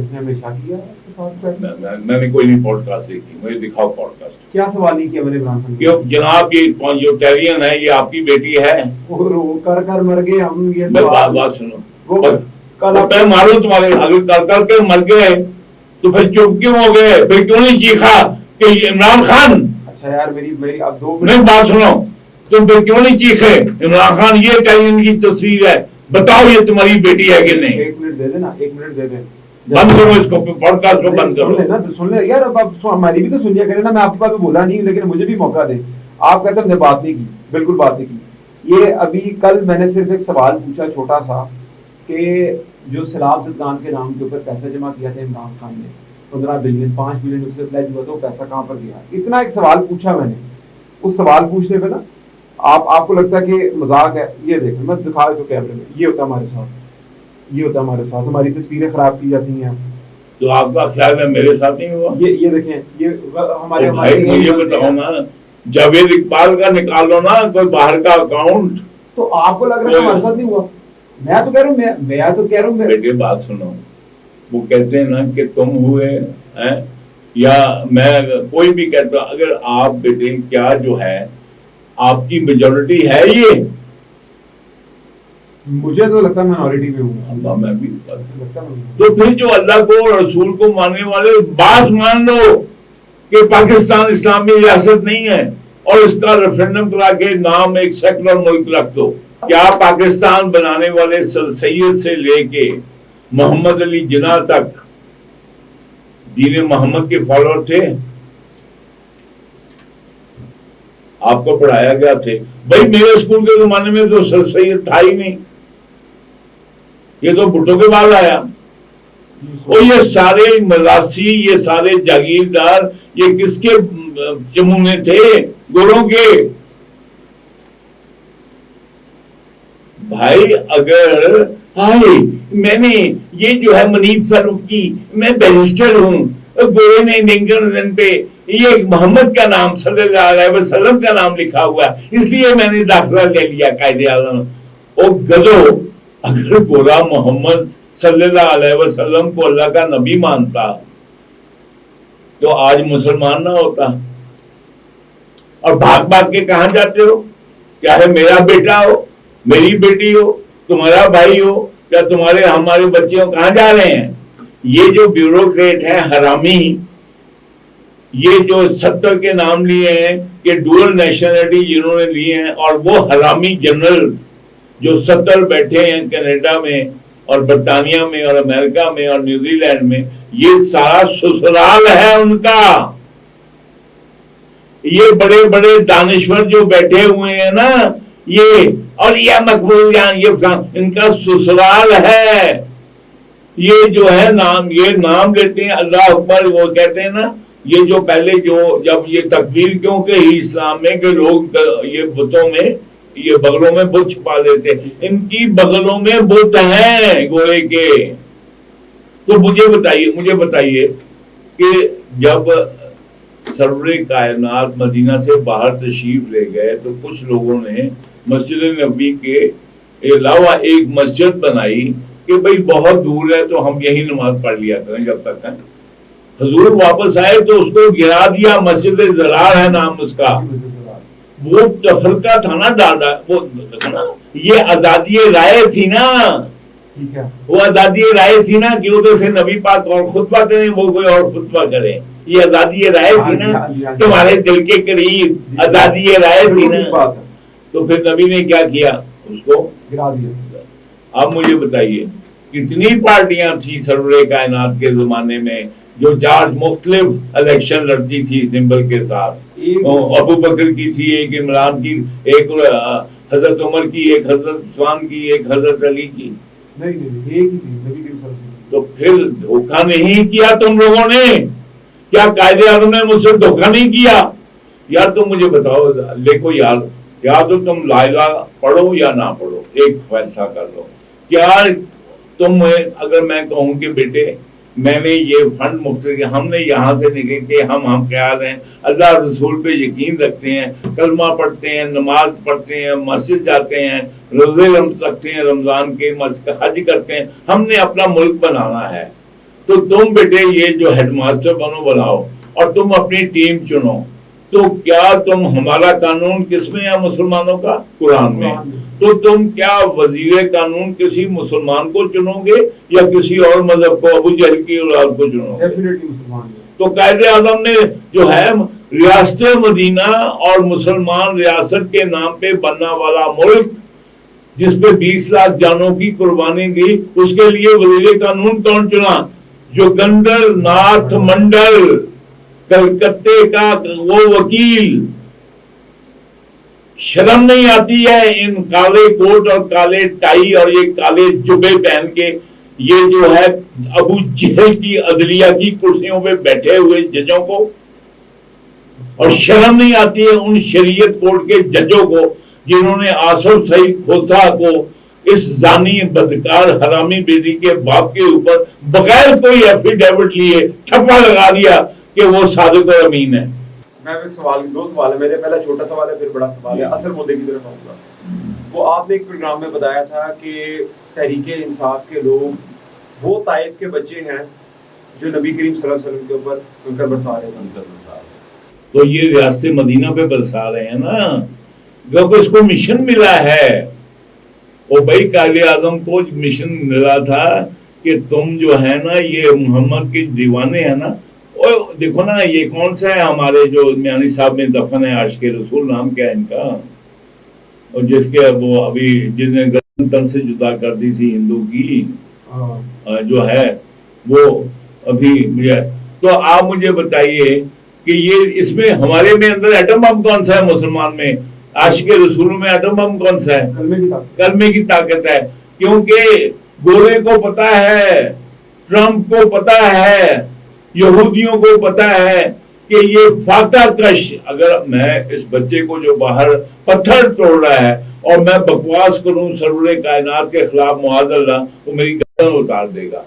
میں نے کوئی نہیں پوڈ کاسٹ دیکھی، مجھے دکھاؤ پوڈ کاسٹ. کیا سوال نہیں کیا میں نے عمران خان؟ جناب یہ جو ٹیرین ہے یہ آپ کی بیٹی ہے؟ کر کر مر گئے ہم. یہ بات سنو، میں ماروں تمہارے اگر کر کر کے مر گئے تو پھر چپ کیوں ہو گئے؟ پھر کیوں نہیں چیخا کہ عمران خان؟ اچھا یار میری اب 2 منٹ بات سنو. تم پھر کیوں نہیں چیخے عمران خان یہ ٹیرین کی تصویر ہے، بتاؤ یہ تمہاری بیٹی ہے کہ نہیں؟ 1 منٹ دے دینا، 1 منٹ دے دیں. بند کرو اس کو، پوڈ کاسٹ کو بند کرو. سن لے یار، اب ہماری بھی تو سنیا کرے نا. میں آپ کو بولا نہیں لیکن مجھے بھی موقع دیں. آپ کہتے ہیں ہم نے بات نہیں کی، بالکل بات نہیں کی. یہ ابھی کل میں نے صرف ایک سوال پوچھا چھوٹا سا کہ جو سیلاب زدگان کے نام کے اوپر پیسہ جمع کیا تھا عمران خان نے 15 بلین 5 بلین اس سے پلیج ہوا تھا، وہ پیسہ کہاں پر گیا؟ اتنا ایک سوال پوچھا میں نے. اس سوال پوچھنے پہ نا آپ کو لگتا ہے کہ مذاق ہے. یہ دیکھیں میں دکھا دوں کیمرے میں، یہ ہوتا ہے ہمارے ساتھ، یہ ہوتا ہے ہمارے ساتھ. ہماری تصویریں خراب کی جاتی ہیں. تو آپ کا خیال ہے میرے ساتھ نہیں ہوا؟ یہ دیکھیں، یہ ہمارے مجھے بتاؤ نا، جاوید اقبال کا نکالو نا کوئی باہر کا اکاؤنٹ. تو آپ کو لگ رہا ہے ہمارے ساتھ نہیں ہوا؟ میں تو کہہ رہا ہوں بیٹے بات سنو. وہ کہتے ہیں نا کہ تم ہوئے ہیں یا میں کوئی بھی کہتا ہوں، اگر آپ بیٹے کیا جو ہے آپ کی میجورٹی ہے، مجھے تو لگتا ہے مائنورٹی میں ہوں. اللہ میں بھی. تو پھر جو اللہ کو اور رسول کو ماننے والے بات مان لو کہ پاکستان اسلامی ریاست نہیں ہے اور اس کا ریفرینڈم کرا کے نام ایک سیکولر ملک رکھ دو. کیا پاکستان بنانے والے سر سید سے لے کے محمد علی جناح تک دین محمد کے فالوور تھے؟ آپ کو پڑھایا گیا تھے بھائی. میرے اسکول کے زمانے میں تو سر سید تھا ہی نہیں, یہ تو بھٹو کے بعد آیا. اور یہ سارے مراسی, یہ سارے جاگیردار, یہ کس کے چمونے تھے؟ گوروں کے. بھائی اگر میں نے یہ جو ہے منیب فاروقی, میں بیرسٹر ہوں, گورے نے لنکن پہ یہ محمد کا نام صلی اللہ علیہ وسلم کا نام لکھا ہوا ہے اس لیے میں نے داخلہ لے لیا قائد اعظم. او گدو, اگر گورا محمد صلی اللہ علیہ وسلم کو اللہ کا نبی مانتا تو آج مسلمان نہ ہوتا. اور بھاگ بھاگ کے کہاں جاتے ہو؟ چاہے میرا بیٹا ہو, میری بیٹی ہو, تمہارا بھائی ہو, یا تمہارے ہمارے بچے ہو, کہاں جا رہے ہیں؟ یہ جو بیوروکریٹ ہیں حرامی, یہ جو 70 کے نام لیے ہیں کہ ڈوئل نیشنلٹی جنہوں نے لیے ہیں, اور وہ حرامی جنرلز جو 70 بیٹھے ہیں کینیڈا میں اور برطانیہ میں اور امریکہ میں اور نیوزی لینڈ میں, یہ سارا سسرال ہے ان کا. یہ بڑے بڑے دانشور جو بیٹھے ہوئے ہیں نا, یہ اور یہ مقبول جان, یہ ان کا سسرال ہے. یہ جو ہے نام, یہ نام لیتے ہیں اللہ اکبر, وہ کہتے ہیں نا یہ جو پہلے جو جب یہ تکبیر کیوں کہ ہی اسلام میں کہ لوگ یہ بتوں میں یہ بغلوں میں بت چھپا لیتے, ان کی بغلوں میں بت ہیں گورے کے. تو مجھے بتائیے کہ جب سرور کائنات مدینہ سے باہر تشریف لے گئے تو کچھ لوگوں نے مسجد نبی کے علاوہ ایک مسجد بنائی کہ بھئی بہت دور ہے تو ہم یہی نماز پڑھ لیا کریں جب تک ہیں. حضور واپس آئے تو اس کو گرا دیا, مسجد زرار ہے نام اس کا. وہ تفرقہ تھا نا ڈاڈا, وہ یہ آزادی رائے تھی نا, وہ آزادی رائے تھی نا کہ ادھر سے نبی پاک اور خطبہ کریں, وہ کوئی اور خطبہ کریں. یہ آزادی رائے تھی نا, تمہارے دل کے قریب آزادی رائے تھی نا. تو پھر نبی نے کیا کیا, اس کو گرا دیا. اب مجھے بتائیے کتنی پارٹیاں تھی سرور کائنات کے زمانے میں جو 4 مختلف الیکشن لڑتی تھی سمبل کے ساتھ. ابو بکر کی تھی, ایک عمران کی, ایک حضرت عمر کی, ایک حضرت عثمان کی, ایک حضرت علی کی. تو پھر دھوکہ نہیں کیا تم لوگوں نے؟ کیا قائد اعظم نے مجھ سے دھوکہ نہیں کیا؟ یار تم مجھے بتاؤ, دیکھو یار, یا تو تم لا الہ پڑھو یا نہ پڑھو, ایک فیصلہ کر لو. کیا تم, اگر میں کہوں کہ بیٹے میں نے یہ فنڈ مختصر, ہم نے یہاں سے نکل کے ہم خیال ہیں, اللہ رسول پہ یقین رکھتے ہیں, کلمہ پڑھتے ہیں, نماز پڑھتے ہیں, مسجد جاتے ہیں, روزے رکھتے ہیں رمضان کے, حج کرتے ہیں, ہم نے اپنا ملک بنانا ہے. تو تم بیٹے یہ جو ہیڈ ماسٹر بناؤ اور تم اپنی ٹیم چنو. تو کیا تم, ہمارا قانون کس میں ہے مسلمانوں کا؟ قرآن میں. تو تم کیا وزیر قانون کسی مسلمان کو چنو گے یا کسی اور مذہب کو, ابو جہل کی اولاد کو چنو گے؟ تو قائد اعظم نے جو ہے ریاست مدینہ اور مسلمان ریاست کے نام پہ بننا والا ملک جس پہ 20 لاکھ جانوں کی قربانی دی, اس کے لیے وزیر قانون کون چنا؟ جوگندر ناتھ منڈل, کلکتے کا وہ وکیل. شرم نہیں آتی ہے ان کالے کوٹ اور کالے ٹائی اور یہ کالے جبے پہن کے یہ جو ہے ابو جہل کی عدلیہ کی کرسیوں پہ بیٹھے ہوئے ججوں کو؟ اور شرم نہیں آتی ہے ان شریعت کورٹ کے ججوں کو جنہوں نے آصف سعید کھوسا کو اس زانی بدکار حرامی بیدی کے باپ کے اوپر بغیر کوئی ایفیڈیوٹ لیے ٹھپا لگا دیا کہ وہ صادق اور امین ہے. میں ایک سوال, 2 سوال ہے میرے. پہلا چھوٹا سوال ہے پھر بڑا سوال ہے, اصل مدعے کی طرف آؤں گا. وہ آپ نے ایک پروگرام میں بتایا تھا کہ تحریک انصاف کے لوگ وہ طائف کے بچے ہیں جو نبی کریم صلی اللہ علیہ وسلم کے اوپر کنکر برسا رہے ہیں. تو یہ ریاست مدینہ پہ برسا رہے ہیں نا, کیونکہ اس کو مشن ملا ہے. وہ بھائی قائد اعظم کو مشن ملا تھا کہ تم جو ہے نا یہ محمد کے دیوانے ہیں نا، اور دیکھو نا یہ کون سا ہے ہمارے جو میانی صاحب میں دفن ہے عاشق رسول، نام کیا ہے ان کا، اور جس کے وہ ابھی جس نے گردن تن سے جدا کر دی تھی ہندو کی جو ہے وہ ابھی مجھے، تو آپ مجھے بتائیے کہ یہ اس میں ہمارے میں اندر ایٹم بم کون سا ہے مسلمان میں، عاشق رسولوں میں ایٹم بم کون سا ہے؟ کلمے کی طاقت ہے، کیونکہ گورے کو پتا ہے، ٹرمپ کو پتا ہے، یہودیوں کو پتا ہے کہ یہ فاقہ کش، اگر میں اس بچے کو جو باہر پتھر توڑ رہا ہے اور میں بکواس کروں سرور کائنات کے خلاف معاذ اللہ، وہ میری گردن اتار دے گا،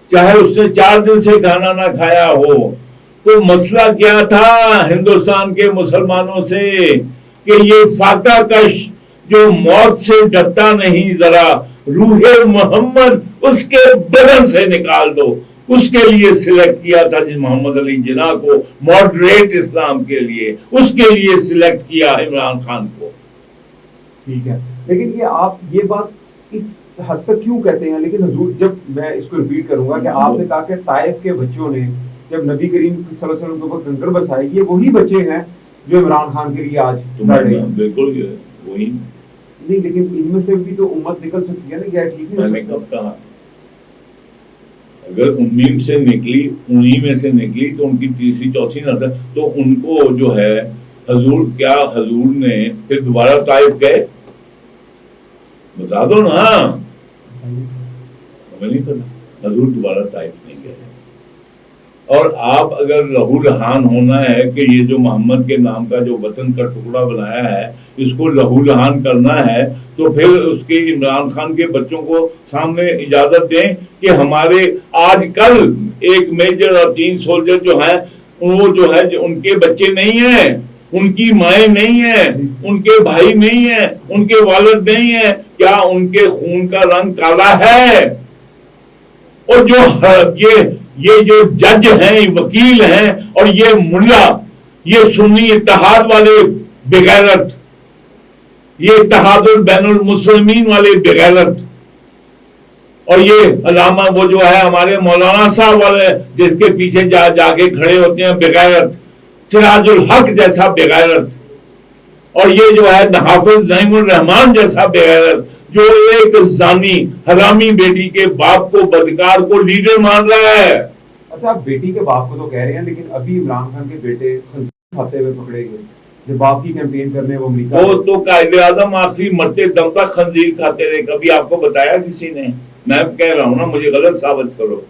چاہے اس نے 4 دن سے کھانا نہ کھایا ہو۔ تو مسئلہ کیا تھا ہندوستان کے مسلمانوں سے کہ یہ فاقہ کش جو موت سے ڈرتا نہیں، ذرا روح محمد اس کے بدن سے نکال دو، اس کے لیے سلیکٹ کیا تھا جس محمد علی جناح کو، ماڈریٹ اسلام کے لیے، اس کے لیے سلیکٹ کیا عمران خان کو۔ ٹھیک ہے، لیکن یہ آپ یہ بات اس حد تک کیوں کہتے ہیں؟ لیکن حضور، جب میں اس کو ریپیٹ کروں گا کہ آپ نے کہا کہ طائف کے بچوں نے جب نبی کریم صلی اللہ علیہ وسلم کے اوپر کنکر برسائے، یہ وہی بچے ہیں جو عمران خان کے لیے آج لڑ رہے ہیں۔ بالکل وہی نہیں، لیکن ان میں سے بھی تو امت نکل سکتی ہے نا، کیا ٹھیک میں نے کب کہا؟ اگر انہی سے نکلی، انہی میں سے نکلی تو ان کی تیسری چوتھی نسل، تو ان کو جو ہے حضور، کیا حضور نے پھر دوبارہ طائف گئے؟ بتا دو نا، ہمیں نہیں پتا، حضور دوبارہ طائف نہیں گئے۔ اور آپ اگر لہو لہان ہونا ہے کہ یہ جو محمد کے نام کا جو وطن کا ٹکڑا بنایا ہے اس کو لہو لہان کرنا ہے، تو پھر اس کے عمران خان کے بچوں کو سامنے اجازت دیں کہ ہمارے آج کل ایک میجر اور 3 سولجر جو ہیں وہ جو ہے ان کے بچے نہیں ہیں، ان کی مائیں نہیں ہیں، ان کے بھائی نہیں ہیں، ان کے والد نہیں ہیں، کیا ان کے خون کا رنگ کالا ہے؟ اور جو یہ جو جج ہیں، وکیل ہیں، اور یہ ملا، یہ سنی اتحاد والے بغیرت، یہ اتحاد البین المسلمین والے بغیرت، اور یہ علامہ وہ جو ہے ہمارے مولانا صاحب والے جس کے پیچھے جا کے کھڑے ہوتے ہیں بغیرت، سراج الحق جیسا بغیرت، اور یہ جو ہے حافظ نعیم الرحمان جیسا بغیرت جو ایک زانی حرامی بیٹی کے باپ کو، بدکار کو لیڈر مان رہا ہے۔ اچھا، آپ بیٹی کے باپ کو تو کہہ رہے ہیں، لیکن ابھی عمران خان کے بیٹے خنزیر کھاتے ہوئے پکڑے گئے جو باپ کی کیمپین کرنے وہ امریکہ، وہ تو قائد اعظم آخری مرتے دم تک خنزیر کھاتے رہے، کبھی آپ کو بتایا کسی نے؟ میں کہہ رہا ہوں نا، مجھے غلط ثابت کرو۔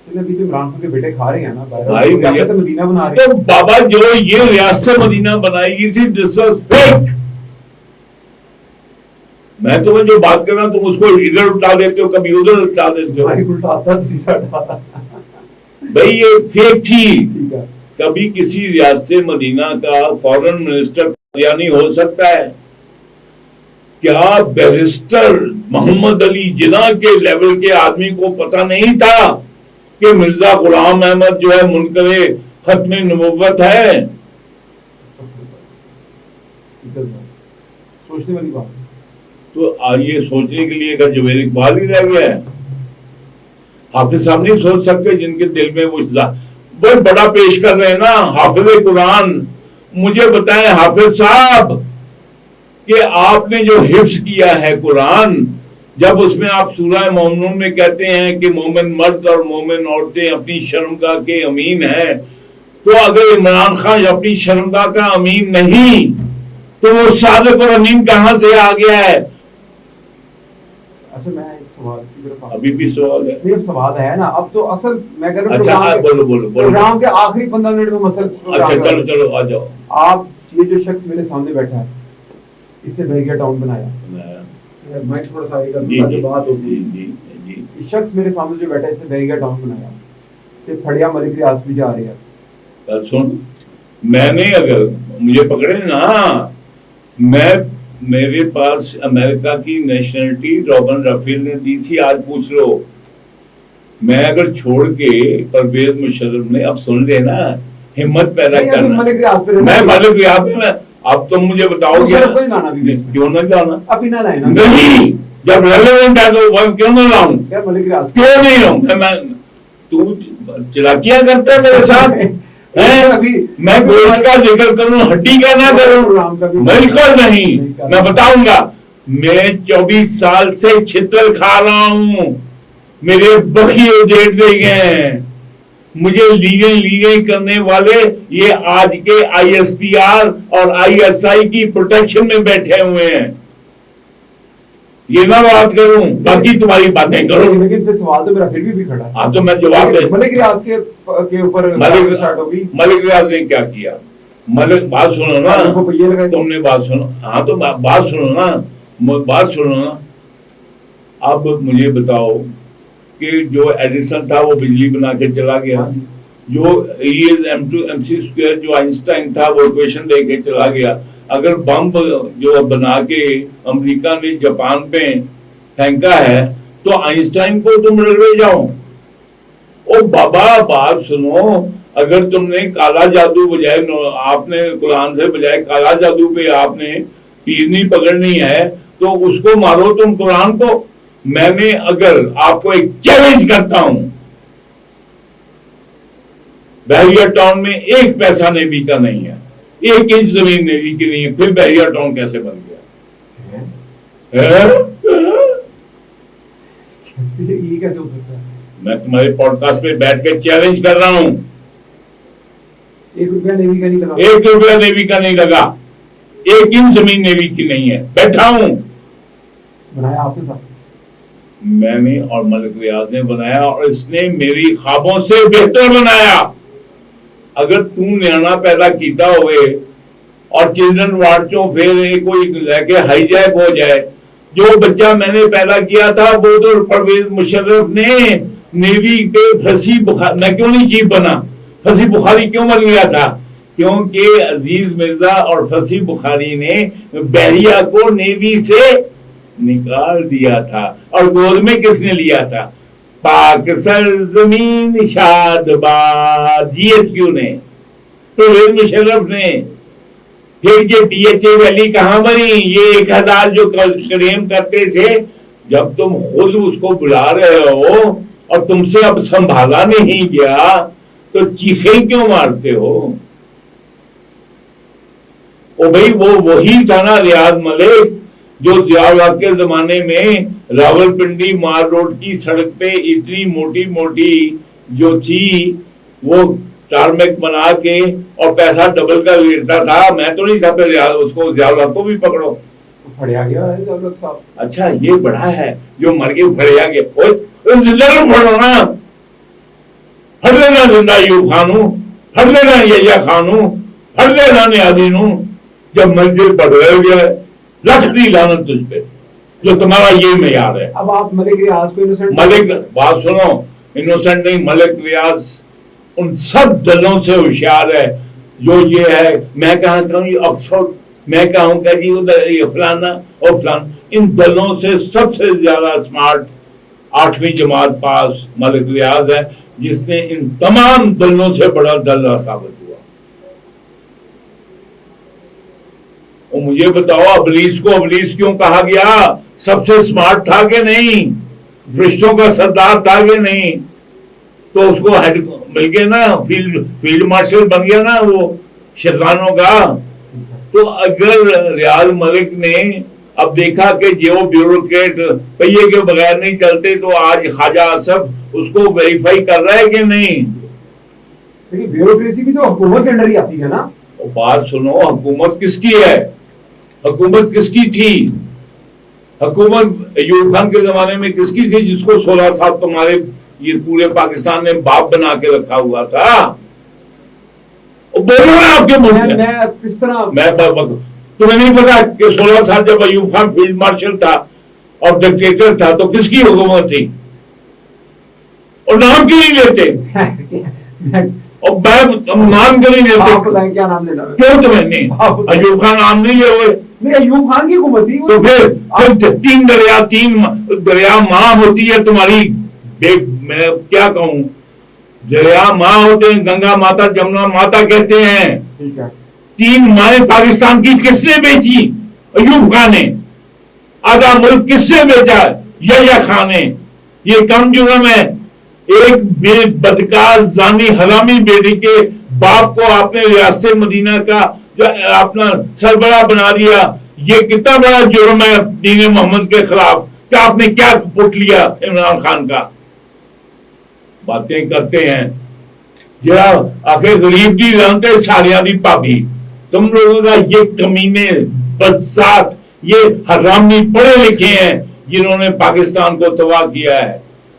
ابھی تو عمران خان کے بیٹے کھا رہے ہیں نا، بھائی مدینہ بنا رہے ہیں۔ بابا جو یہ ریاست مدینہ بنائی گئی تھی، دس واز فیک۔ میں تمہیں جو بات کر رہا ہوں تم اس کو ادھر اٹھا دیتے ہو، کبھی ادھر اٹھا دیتے ہو۔ بھائی یہ فیک تھی۔ کبھی کسی ریاست مدینہ کا فارن منسٹر نہیں ہو سکتا ہے؟ کیا بیرسٹر محمد علی جناح کے لیول کے آدمی کو پتہ نہیں تھا کہ مرزا غلام احمد جو ہے منکر ختم نبوت ہے؟ سوچنے والی بات۔ تو آئیے سوچنے کے لیے جوید اقبال ہی رہ گیا ہے؟ حافظ صاحب نہیں سوچ سکتے جن کے دل میں وہ بہت بڑا پیش کر رہے ہیں نا، حافظ قرآن؟ مجھے بتائیں حافظ صاحب کہ آپ نے جو حفظ کیا ہے قرآن، جب اس میں آپ سورہ مومنون میں کہتے ہیں کہ مومن مرد اور مومن عورتیں اپنی شرمگاہ کے امین ہیں، تو اگر عمران خان اپنی شرمگاہ کا امین نہیں تو وہ صادق اور امین کہاں سے آ گیا ہے؟ اچھا، میں ایک سوال کی طرف ابھی بھی سوال ہے؟ نہیں، سوال ہے نا، اب تو اصل میں کہہ رہا ہوں اچھا بولو پروگرام کے آخری 15 منٹ میں مسئلہ۔ اچھا چلو آ جاؤ۔ آپ یہ جو شخص میرے سامنے بیٹھا ہے اس نے بہگیا ٹاؤن بنایا، میں تھوڑا سا بات ہوگی، اس شخص میرے سامنے جو بیٹھا ہے اس نے بہگیا ٹاؤن بنایا کہ پھڑیا ملک ریاض بھی جا رہی ہے۔ سن، میں نے اگر مجھے پکڑے نا، میرے پاس امریکہ کی نیشنلٹی روبن رفیل نے دی تھی، آج پوچھ لو۔ میں اگر چھوڑ کے پرویز مشرف نے، اب سن لینا، ہمت پیدا کرنا، میں ملک ریاض میں اب تم مجھے بتاؤ تو گے صرف کوئی لانا بھی کیوں نہ لانا؟ ابھی نہ لائے نا نہیں، جب ریلیونٹ ہے تو وہ کیوں نہ لاؤں؟ کیا ملک ریاض کیوں نہیں لاؤں؟ میں تو چلاکیاں کرتا ہے میرے ساتھ ہیں؟ میں گوشت کا ذکر کروں ہڈی کا نہ کروں؟ بالکل نہیں، میں بتاؤں گا میں 24 سال سے چھتر کھا رہا ہوں، میرے بخیے ڈیٹ دے گئے ہیں، مجھے لیگل کرنے والے یہ آج کے آئی ایس پی آر اور آئی ایس آئی کی پروٹیکشن میں بیٹھے ہوئے ہیں. یہ میں بات کروں، باقی تمہاری باتیں کرو. لیکن پھر سوال تو میرا پھر بھی کھڑا ہے. ہاں تو میں جواب دے. ملک ریاض کے اوپر سٹارٹ ہوگی. ملک ریاض نے کیا کیا؟ ملک بات سنو نا، تم نے بات سنو. ہاں تو بات سنو نا، بات سنو نا. اب مجھے بتاؤ کہ جو ایڈیسن تھا وہ بجلی بنا کے چلا گیا، جو M2MC² جو آئنسٹائن تھا وہ ایکویشن لے کے چلا گیا. اگر بم جو بنا کے امریکہ نے جاپان پہ پھینکا ہے تو آئنسٹائن کو تم لڑے جاؤ. او بابا بات سنو، اگر تم نے کالا جادو بجائے، آپ نے قرآن سے بجائے کالا جادو پہ آپ نے پیرنی پکڑنی ہے تو اس کو مارو تم قرآن کو. میں نے اگر آپ کو ایک چیلنج کرتا ہوں، بحریہ ٹاؤن میں 1 پیسہ نیوی کا نہیں ہے، 1 انچ زمین نیوی کی نہیں ہے، پھر بحریہ ٹاؤن کیسے بن گیا؟ یہ کیسے ہو سکتا ہے؟ میں تمہارے پوڈ کاسٹ پہ بیٹھ کے چیلنج کر رہا ہوں. 1 روپیہ نیوی کا نہیں لگا. 1 روپیہ نیوی کا نہیں لگا، 1 انچ زمین نیوی کی نہیں ہے. بیٹھا ہوں، بنایا آپ نے تھا. میں نے اور ملک ریاض نے بنایا، اور اس نے میری خوابوں سے بہتر بنایا. اگر تم نیانا پیدا کیتا ہوئے اور چلڈرن وارڈ پھر کوئی لے کے ہائی جیک ہو جائے، جو بچہ میں نے پیدا کیا تھا وہ تو پرویز مشرف نے نیوی پہ پھنسی بخاری، میں کیوں نہیں چیف بنا؟ پھنسی بخاری کیوں بن گیا تھا؟ کیونکہ عزیز مرزا اور پھنسی بخاری نے بحریہ کو نیوی سے نکال دیا تھا. اور گود میں کس نے لیا تھا؟ پاک سرزمین شاد باد، GHQ نے، پرویز مشرف نے. پھر یہ DHA ویلی کہاں بنی؟ یہ 1000 جو کلیم کرتے تھے، جب تم خود اس کو بلا رہے ہو اور تم سے اب سنبھالا نہیں گیا تو چیخیں کیوں مارتے ہو؟ او بھائی وہ وہی تھا نا ریاض ملک جو ضیاء الحق کے زمانے میں راولپنڈی مار روڈ کی سڑک پہ اتنی موٹی موٹی جو تھی وہ ٹارمیک بنا کے اور پیسہ ڈبل کا لیتا تھا. میں تو نہیں تھا پھر اس کو ضیاء الحق کو بھی پکڑو. پھڑیا گیا ہے ضیاء الحق صاحب. اچھا یہ بڑا ہے جو مر کے پھڑیا گیا. زندہ نو پھڑو نا، پھڑ لینا زندہ ایوب خانوں، پھڑ لینا یحییٰ خانوں، پھڑ لینا نیازی نوں. جب منزل پڑ رہے گیا لکھ دی لعنت تجھ پہ جو تمہارا یہ معیار ہے. اب آپ ملک ریاض کو انوسنٹ، ملک بات سنو، انوسنٹ نہیں، ملک ریاض ان سب دلوں سے ہوشیار ہے. جو یہ ہے میں کہتا ہوں یہ آکسفورڈ، میں کہوں کہ جی ادھر یہ فلانا اور فلان، ان دلوں سے سب سے زیادہ اسمارٹ 8ویں جماعت پاس ملک ریاض ہے، جس نے ان تمام دلوں سے بڑا دل ثابت ہوا. اور مجھے بتاؤ ابلیس کو ابلیس کیوں کہا گیا؟ سب سے اسمارٹ تھا کہ نہیں؟ فرشتوں کا سردار تھا کہ نہیں؟ تو اس کو ہیڈ مل گیا نا، فیلڈ مارشل بن گیا نا وہ شیطانوں کا. تو اگر ریاض ملک نے اب دیکھا کہ جو بیوروکریٹ پہیے کے بغیر نہیں چلتے، تو آج خواجہ آصف اس کو ویریفائی کر رہا ہے کہ نہیں؟ لیکن بیوروکریسی بھی تو حکومت کے انڈر ہی آتی ہے نا. بات سنو، حکومت کس کی ہے؟ حکومت کس کی تھی؟ حکومت ایوب خان کے زمانے میں کس کی تھی جس کو 16 سال تمہارے یہ پورے پاکستان نے باپ بنا کے رکھا ہوا تھا؟ بولو نا آپ کے منہ میں کس طرح میں تمہیں نہیں پتا کہ 16 سال جب ایوب خان فیلڈ مارشل تھا اور ڈکٹیٹر تھا تو کس کی حکومت تھی؟ اور نام کیوں نہیں لیتے؟ اور نام کیوں نہیں لیتے؟ کیا نام لینا؟ کیوں تمہیں نہیں؟ ایوب خان نام نہیں لے ہوئے؟ نہیں، ایوب خان کی حکومت تھی. تو پھر 3 دریا ماں ہوتی ہے تمہاری. میں کیا کہوں، دریا ماں ہوتے ہیں، گنگا ماتا جمنا ماتا کہتے ہیں. ٹھیک ہے. 3 مائیں پاکستان کی کس نے بیچی؟ ایوب خان نے. آدھا ملک کس نے بیچا؟ یحییٰ خان نے. یہ کم جرم ہے؟ ایک بدکار زانی حرامی بیٹی کے باپ کو آپ نے ریاست مدینہ کا جو اپنا سربراہ بنا دیا. یہ کتنا بڑا جرم ہے دین محمد کے خلاف کہ آپ نے کیا پٹ لیا عمران خان کا. باتیں کرتے ہیں جرا آخر غریب دی رانتے ساریاں دی پابی. تم لوگوں کا یہ کمینے بزات یہ حرامی پڑھے لکھے ہیں جنہوں نے پاکستان کو تباہ کیا ہے.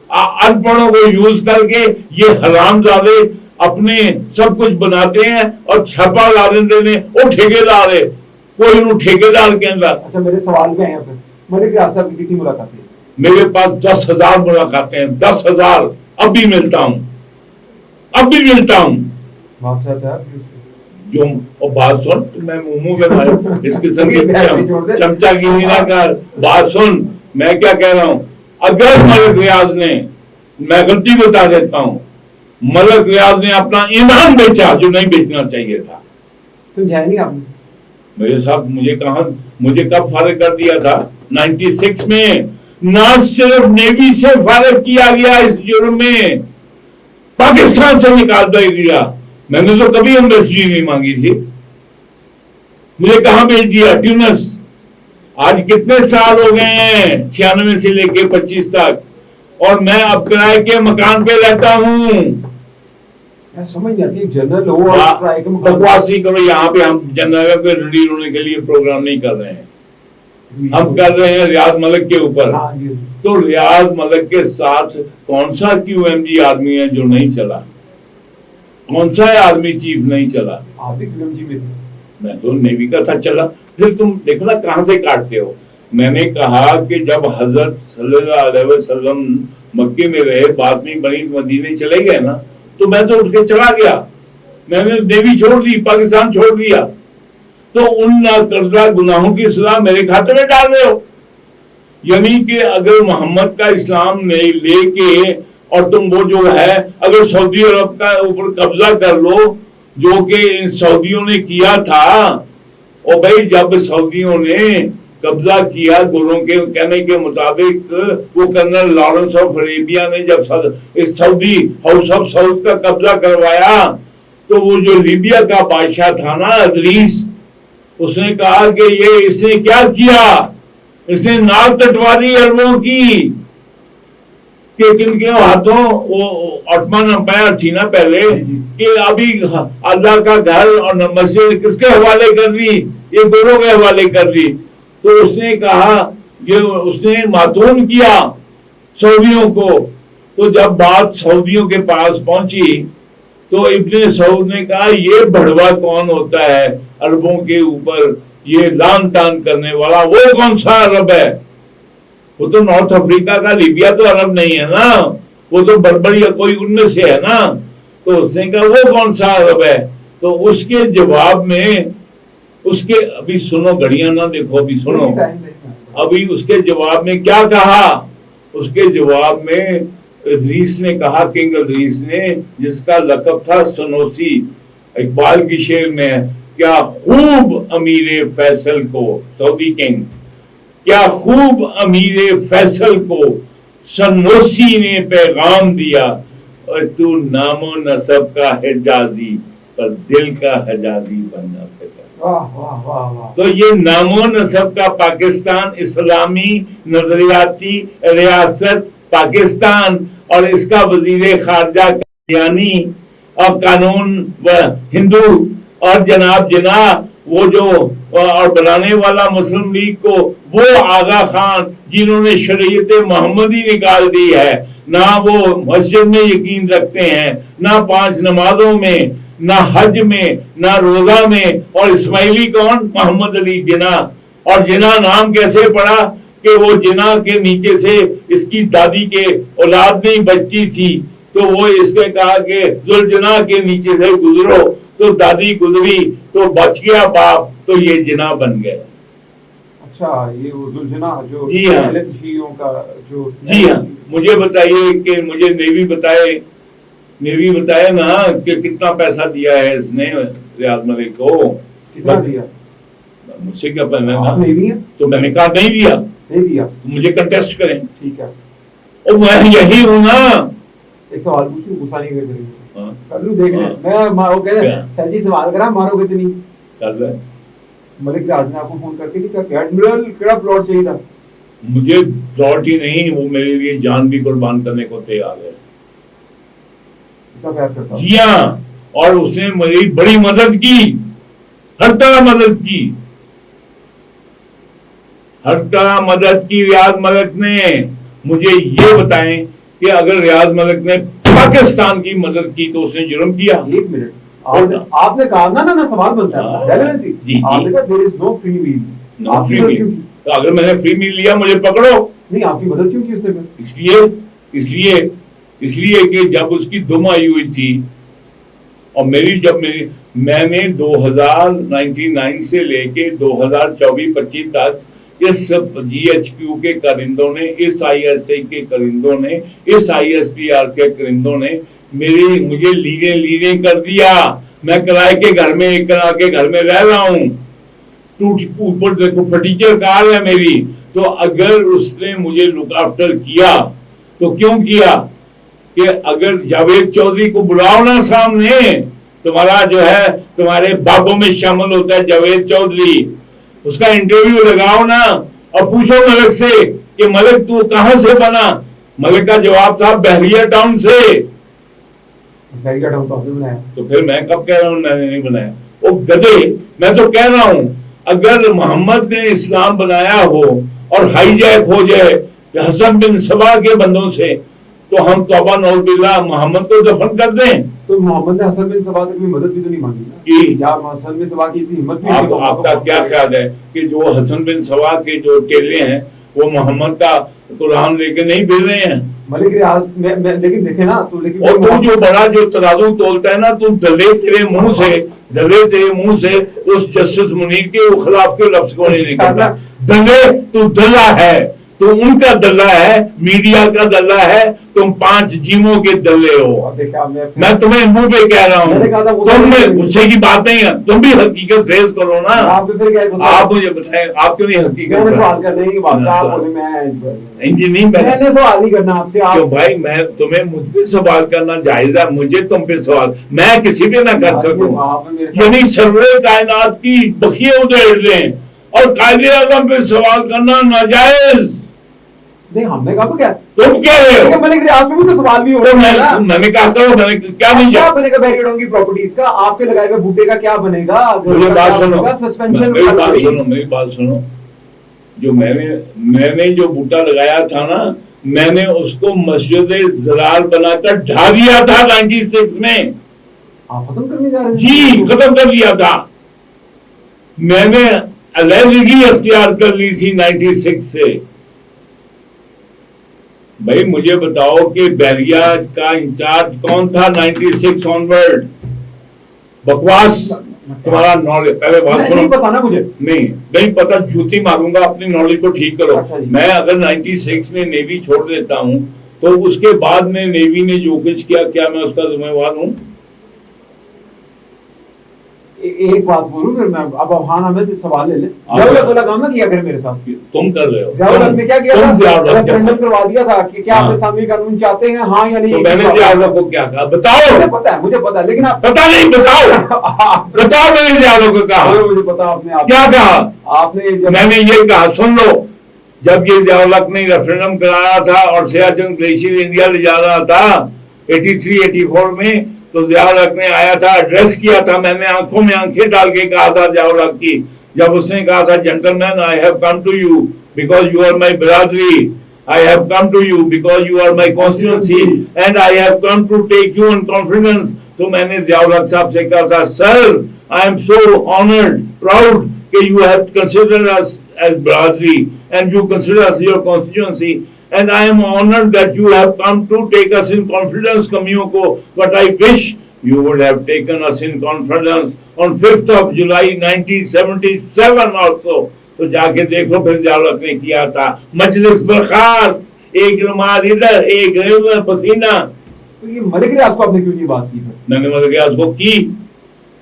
ان پڑھوں کو یوز کر کے یہ حرام زادے اپنے سب کچھ بناتے ہیں اور چھپا لا دیتے ہیں. وہ ٹھیکیدار ہے, کوئی انہوں ٹھیکیدار کے اندر. اچھا میرے سوال میں ہیں پھر ملک ریاض صاحب کی کتنی ملاقاتیں؟ میرے پاس 10,000 ملاقاتیں ہیں. 10,000 اب بھی ملتا ہوں, اب بھی ملتا ہوں. جو بات سن, میں منہ میں اس قسم کی چمچا گیری نہ کر. بات سن, میں کیا کہہ رہا ہوں. اگر ملک ریاض نے, میں غلطی بتا دیتا ہوں, ملک ریاض نے اپنا ایمان بیچا جو نہیں بیچنا چاہیے تھا. سمجھایا نہیں آپ نے میرے ساتھ. مجھے کب فارغ کر دیا تھا؟ 96 میں. نہ صرف نیوی سے فارغ کیا گیا اس جرم میں, پاکستان سے نکال دیا گیا. میں نے تو کبھی ایمبیسی نہیں مانگی تھی. مجھے کہاں بھیج دیا؟ ٹیونس. آج کتنے سال ہو گئے ہیں, 96 سے لے کے 25 تک, اور میں اب کرائے کے مکان پہ رہتا ہوں. سمجھ جاتی ہے جنرل ہو بکواس نہیں کرو. یہاں پہ ہم جنرل پہ ریڈی ہونے کے لیے پروگرام نہیں کر رہے ہیں, ہم کر رہے ہیں ریاض ملک کے اوپر. تو ریاض ملک کے ساتھ کون سا QMG آدمی ہے جو نہیں چلا؟ کون سا آدمی چیف نہیں چلا؟ آپ بھی QMG میں تھے. میں تو نیوی کا تھا چلا. پھر تم دیکھنا کہاں سے کاٹتے ہو. میں نے کہا کہ جب حضرت صلی اللہ علیہ وسلم مکے میں رہے, بات نہیں بنی, مدینے چلے گئے نا, تو میں تو اٹھ کے چلا گیا. میں نے نیوی چھوڑ دی, پاکستان چھوڑ دیا. تو ان ناکردہ گناہوں کی اصلاح میرے کھاتے میں ڈال رہے ہو. یعنی کہ اگر محمد کا اسلام نہیں لے کے اور تم وہ جو ہے اگر سعودی عرب کا اوپر قبضہ کر لو جو کہ ان سعودیوں نے کیا تھا. اور بھائی جب سعودیوں نے قبضہ کیا, گوروں کے کہنے کے مطابق, وہ کرنل لارنس آف عربیہ نے جب سعودی ہاؤس آف سعود کا قبضہ کروایا, تو وہ جو لیبیا کا بادشاہ تھا نا ادریس, اس نے کہا کہ یہ اس نے کیا کیا, اس نے ناک کٹوا دی عربوں کی. کہ کن کے ہاتھوں وہ عثمان امپائر تھی نا پہلے, کہ ابھی اللہ کا گھر اور مسجد کس کے حوالے کر دی؟ یہ گوروں کے حوالے کر دی. تو اس نے کہا, یہ اس نے ماتون کیا سعودیوں کو. تو جب بات سعودیوں کے پاس پہنچی تو ابن سعود نے کہا یہ بڑھوا کون ہوتا ہے عربوں کے اوپر, یہ لان تان کرنے والا وہ کون سا عرب ہے؟ وہ تو نارتھ افریقہ کا, لیبیا تو عرب نہیں ہے نا, وہ تو بربر یا کوئی ان میں سے ہے نا. تو اس نے کہا وہ کون سا عرب ہے؟ تو اس کے جواب میں اس کے, ابھی سنو گھڑیاں نہ دیکھو, ابھی سنو, ابھی اس کے جواب میں کیا کہا. اس کے جواب میں ادریس نے کہا, کنگ ادریس نے, جس کا لقب تھا سنوسی, اقبال کی شعر میں, کیا خوب امیر فیصل کو, سعودی کنگ, کیا خوب امیر فیصل کو سنوسی نے پیغام دیا, اور تو نام و نسب کا حجازی پر دل کا حجازی بن نہ سکا. تو یہ نام و نسب کا پاکستان, اسلامی نظریاتی ریاست پاکستان, اور اس کا وزیر خارجہ یعنی اور قانون و ہندو, اور جناب وہ جو اور بنانے والا مسلم لیگ کو وہ آغا خان جنہوں نے شریعت محمدی نکال دی ہے. نہ وہ مسجد میں یقین رکھتے ہیں, نہ 5 نمازوں میں, نہ حج میں, نہ روزہ میں. اور اسماعیلی کون؟ محمد علی جناح. اور جناح نام کیسے پڑا؟ کہ وہ جناح کے نیچے سے اس کی دادی کے اولاد نہیں بچی تھی, تو وہ اس نے کہا کہ ذوالجناح کے نیچے سے گزرو, تو دادی گزری تو بچ گیا باپ, تو یہ جناح بن گئے. اچھا, یہ ذوالجناح جو جی ہاں, شیعوں کا جو, جی ہاں. مجھے بتائیے کہ مجھے نیوی بتائے نا کہ کتنا پیسہ دیا ہے اس نے ریاض ملک کو, کتنا دیا؟ مجھ سے کیا پہلے آپ نہیں دیا تو میں نے کہا نہیں دیا، نہیں دیا، مجھے کنٹیسٹ کریں، ٹھیک ہے. اور میں یہی ہوں نا. ایک سوال پوچھوں، غصہ نہیں کریں ہاں کر لوں، دیکھ لیں. میں وہ کہہ رہے سر جی سوال کرا مارو گے تو نہیں. کر رہے ملک راج نے آپ کو فون کر کے نہیں کہا ایڈمرل کیڑا پلاٹ چاہیے تھا؟ مجھے پلاٹ ہی نہیں، وہ میرے لیے جان بھی قربان کرنے کو تیار ہے. اتنا پیار کرتا ہوں. جی ہاں، اور اس نے میری بڑی مدد کی، ہر طرح مدد کی، ہر طرح مدد کی. ریاض ملک نے مجھے یہ بتائیں کہ اگر ریاض ملک نے پاکستان کی مدد کی تو اس نے جرم کیا. ایک منٹ، آپ نے کہا نا سوال بنتا ہے، جی آپ نے کہا there is no free will. آپ کی مدد کیوں کی؟ تو اگر میں نے فری میل لیا مجھے پکڑو. نہیں، آپ کی مدد کیوں کی اس نے؟ اس لیے کہ جب اس کی دم آئی ہوئی تھی اور میں نے 2099 سے لے کے 2024-25 تک اس جی ایچ کیو کے کرندوں نے، اس آئی ایس آئی کے کرندوں نے، اس آئی ایس پی آر کے کرندوں نے مجھے لینے کر دیا. میں کرائے کے گھر میں ایک کرا کے گھر میں رہ رہا ہوں. اوپر دیکھو فرنیچر کار ہے میری. تو اگر اس نے مجھے لک آفٹر کیا تو کیوں کیا؟ کہ اگر جاوید چودھری کو بلاؤ نا سامنے، تمہارا جو ہے تمہارے بابوں میں شامل ہوتا ہے جاوید چودھری، اس کا انٹرویو لگاؤ نا اور پوچھو ملک سے کہ ملک تو کہاں سے بنا. ملک کا جواب تھا بحریہ ٹاؤن سے. بحریہ ٹاؤن تو آپ نے بنایا. تو پھر میں کب کہہ رہا ہوں میں نے نہیں بنایا؟ وہ گدے. میں تو کہہ رہا ہوں اگر محمد نے اسلام بنایا ہو اور ہائی جیک ہو جائے حسن بن سبا کے بندوں سے تو ہم توبہ نعوذ باللہ محمد کو دفن کر دیں. تو محمد نے حسن بن سبا سے کوئی مدد بھی تو نہیں مانگی نا؟ یا حسن بن سبا کی اتنی ہمت بھی نہیں؟ آپ کا کیا خیال ہے کہ جو حسن بن سبا کے جو ٹیلے ہیں وہ محمد کا قرآن لے کے نہیں بھیج رہے ہیں؟ ملک ریاض لیکن دیکھیں نا تو اور تو جو بڑا جو ترازو تولتا ہے نا، تو دلے تیرے منہ سے اس جسٹس منیر کے خلاف کے لفظ کو نہیں نکلتا. دلے تو دلہ ہے، تو ان کا دلہ ہے، میڈیا کا دلہ ہے، تم 5 جیموں کے دلے ہو. میں تمہیں منہ پہ کہہ رہا ہوں، تم میں غصے کی بات نہیں ہے، تم بھی حقیقت فیس کرو نا. آپ مجھے بتائیں آپ کیوں نہیں حقیقت سوال نہیں کرنا آپ سے؟ بھائی میں تمہیں مجھ پہ سوال کرنا جائز ہے، مجھے تم پہ سوال میں کسی پہ نہ کر سکوں. یعنی سرور کائنات کی بخیے ادھیڑ لیں اور قائد اعظم پہ سوال کرنا ناجائز. نہیں، ہم نے کہا تو کیا تم کہہ رہے ہو؟ ملک ریاض میں بھی تو سوال بھی ہو رہا ہے. میں نے کہا کرو، میں نے کیا نہیں کیا بنے گا بحریہ ٹاؤن کی پراپرٹیز کا؟ آپ کے لگائے ہوئے بوٹے کا کیا بنے گا؟ مجھے بات سنو، سسپینشن میری بات سنو. جو میں نے جو بوٹا لگایا تھا نا، میں نے اس کو مسجد زرار بنا کر ڈھا دیا تھا 96 میں. آپ ختم کرنے جا رہے ہیں؟ جی ختم کر دیا تھا. میں نے علیحدگی اختیار کر لی تھی 96 سے. بھائی مجھے بتاؤ کہ بحریہ کا انچارج کون تھا 96 آنورڈ؟ بکواس تمہارا نالج. پہلے بات سنو. نہیں پتا نا مجھے. نہیں پتا، جوتی ماروں گا. اپنی نالج کو ٹھیک کرو. میں اگر 96 میں نیوی چھوڑ دیتا ہوں تو اس کے بعد میں نیوی نے جو کچھ کیا میں اس کا ذمہ وار ہوں؟ ایک بات بولوں پھر میں اب افغان احمد سے سوال لے لیں. ضیاء الحق کام نہ کیا کرے میرے ساتھ. تم کر رہے ہو. ضیاء الحق نے کیا کیا تھا؟ ریفرنڈم کروا دیا تھا کہ کیا آپ اسلامی قانون چاہتے ہیں، ہاں یا نہیں. تو میں نے ضیاء الحق کو کیا کہا بتاؤ؟ مجھے پتا ہے لیکن آپ پتا نہیں. بتاؤ میں نے ضیاء الحق کو کہا. مجھے پتا آپ نے کیا کہا؟ آپ نے میں نے یہ کہا، سن لو. جب یہ ضیاء الحق نے ریفرنڈم کرایا تھا اور سیاچن گلیشیئر انڈیا لے جا رہا تھا 83-84 میں، تو ضیاء الحق نے آیا تھا، ایڈریس کیا تھا. میں نے آنکھوں میں آنکھیں ڈال کے کہا تھا ضیاء الحق کی، جب اس نے کہا تھا gentlemen I have come to you because you are my brotherly, I have come to you because you are my constituency and I have come to take you in confidence. تو میں نے ضیاء الحق صاحب سے کہا تھا sir I am so honored, proud کہ you have considered us as brotherly and you consider us your constituency. And I am honored that you have come to take us in confidence, Kamiyon ko. But I wish you would have taken us in confidence on 5th of July 1977 also. تو جا کے دیکھو پھر ضیاء الحق نے کیا تھا. مجلس برخاست، ایک رومال ادھر، ایک پسینہ. تو یہ ملک ریاض کو آپ نے کیوں نہیں بات کی؟ میں نے ملک ریاض کو کی.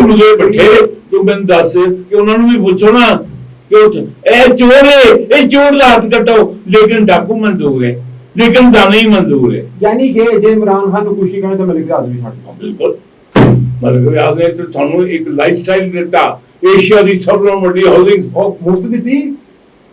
ਮੁੰਡੇ ਬੱਠੇ ਤੂੰ ਮੈਨੂੰ ਦੱਸ ਕਿ ਉਹਨਾਂ ਨੂੰ ਵੀ ਪੁੱਛੋ ਨਾ ਕਿ ਇਹ ਚੋਰ ਹੈ, ਇਹ ਚੋਰ ਦਾ ਹੱਥ ਕੱਟੋ, ਲੇਕਿਨ ਡਾਕੂ ਮਨਜ਼ੂਰ ਹੈ, ਲੇਕਿਨ ਜਾਨੀ ਮਨਜ਼ੂਰ ਹੈ। ਯਾਨੀ ਕਿ ਜੇ ਇਮਰਾਨ ਖਾਨ ਨੂੰ ਖੁਸ਼ੀ ਕਰਨਾ ਤਾਂ ਮਲਿਕ ਰਿਆਜ਼ ਵੀ ਛੱਡ ਦੋ। ਬਿਲਕੁਲ ਮਲਿਕ ਰਿਆਜ਼ ਨੇ ਤੇ ਤੁਹਾਨੂੰ ਇੱਕ ਲਾਈਫ ਸਟਾਈਲ ਦਿੱਤਾ, ਏਸ਼ੀਆ ਦੀ ਸਭ ਤੋਂ ਵੱਡੀ ਹਾਊਸਿੰਗ ਉਹ ਮੁਫਤ ਦਿੱਤੀ।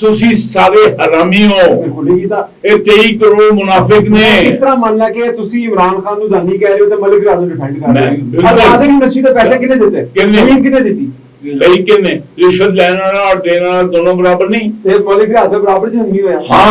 ਤੁਸੀਂ ਸਾਰੇ ਹਰਾਮੀ ਹੋ। ਬਿਲਕੁਲ ਨਹੀਂ ਕੀਤਾ। ਇਹ 23 ਕਰੋੜ ਮੁਨਾਫਿਕ ਨੇ। ਇਸ ਤਰ੍ਹਾਂ ਮੰਨਣਾ ਕਿ ਤੁਸੀਂ ਇਮਰਾਨ ਖਾਨ ਨੂੰ ਜਾਨੀ ਕਹਿ ਰਹੇ ਹੋ ਤੇ ਮਲਿਕ ਰਿਆਜ਼ ਨੂੰ ਡਿਫੈਂਡ ਕਰ ਰਹੇ ਹੋ। ਆਜ਼ਾਦ ਯੂਨੀਵਰਸਿਟੀ ਦੇ ਪੈਸੇ ਕਿਹਨੇ ਦਿੱਤੇ? ਜ਼ਮੀਨ ਕਿਹਨੇ ਦਿੱਤੀ? ਲਈ ਕਿਹਨੇ? ਰਿਸ਼ਵਤ ਲੈਣ ਵਾਲਾ ਔਰ ਦੇਣ ਵਾਲਾ ਦੋਨੋਂ ਬਰਾਬਰ ਨਹੀਂ। ਤੇ ਮਲਿਕ ਰਿਆਜ਼ ਦੇ ਬਰਾਬਰ ਜਹੰਨੀ ਹੋਇਆ। ਹਾਂ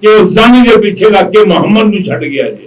ਕਿ ਉਹ ਜ਼ਾਨੀ ਦੇ ਪਿੱਛੇ ਲੱਗ ਕੇ ਮੁਹੰਮਦ ਨੂੰ ਛੱਡ ਗਿਆ ਜੀ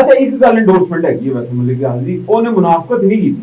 ਅੱਛਾ ਇੱਕ ਗੱਲ ਐਂਡੋਰਸਮੈਂਟ ਹੈਗੀ ਹੈ ਵੈਸੇ ਮਲਿਕ ਰਿਆਜ਼ ਦੀ ਉਹਨੇ ਮੁਨਾਫਕਤ ਨਹੀਂ ਕੀਤੀ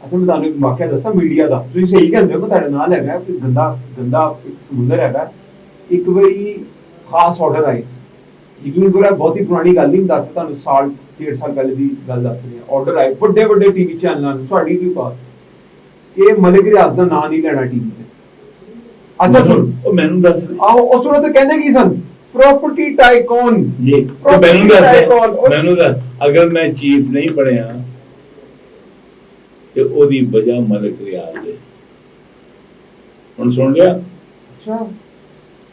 ਅੱਛਾ ਮੈਂ ਤੁਹਾਨੂੰ ਇੱਕ ਵਾਕਿਆ ਦੱਸਾਂ ਮੀਡੀਆ ਦਾ ਤੁਸੀਂ ਸਹੀ ਕਹਿੰਦੇ ਹੋ ਕਿ ਤੁਹਾਡੇ ਨਾਲ ਹੈਗਾ ਕਿ ਗੰਦਾ ਇੱਕ ਸਮੁੰਦਰ ਹੈਗਾ ਇੱਕ ਵਾਰੀ ਖਾਸ ਆਰਡਰ ਆਏ ਯਕੀਨ ਕਰੋ ਬਹੁਤ ਹੀ ਪੁਰਾਣੀ ਗੱਲ ਨਹੀਂ ਦੱਸ ਤੁਹਾਨੂੰ ਸਾਲ 1.5 ਸਾਲ ਪਹਿਲੇ ਦੀ ਗੱਲ ਦੱਸ ਰਿਹਾ ਆਰਡਰ ਆਏ ਵੱਡੇ ਵੱਡੇ ਟੀਵੀ ਚੈਨਲਾਂ ਨੂੰ ਸਾਡੀ ਕੀ ਬਾਤ ਕਿ ਮਲਿਕ ਰਿਆਜ਼ ਦਾ ਨਾਂ ਨਹੀਂ ਲੈਣਾ ਟੀਵੀ ਤੇ ਅੱਛਾ ਸੁਣ ਉਹ ਮੈਨੂੰ ਦੱਸ ਆਹੋ ਉਸ ਨੂੰ ਤੇ ਕਹਿੰਦੇ ਕੀ ਸਨ ਪ੍ਰੋਪਰਟੀ ਟਾਈਕਨ ਜੀ ਮੈਨੂੰ ਦੱਸ ਅਗਰ ਮੈਂ ਚੀਫ ਨਹੀਂ ਬਣਿਆ ਤੇ ਉਹਦੀ ਵਜ੍ਹਾ ਮਲਿਕ ਰਿਆਜ਼ ਹੈ ਹੁਣ ਸੁਣ ਲਿਆ ਅੱਛਾ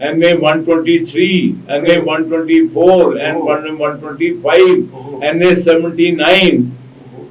NA 123 NA 124 and 125 NA 79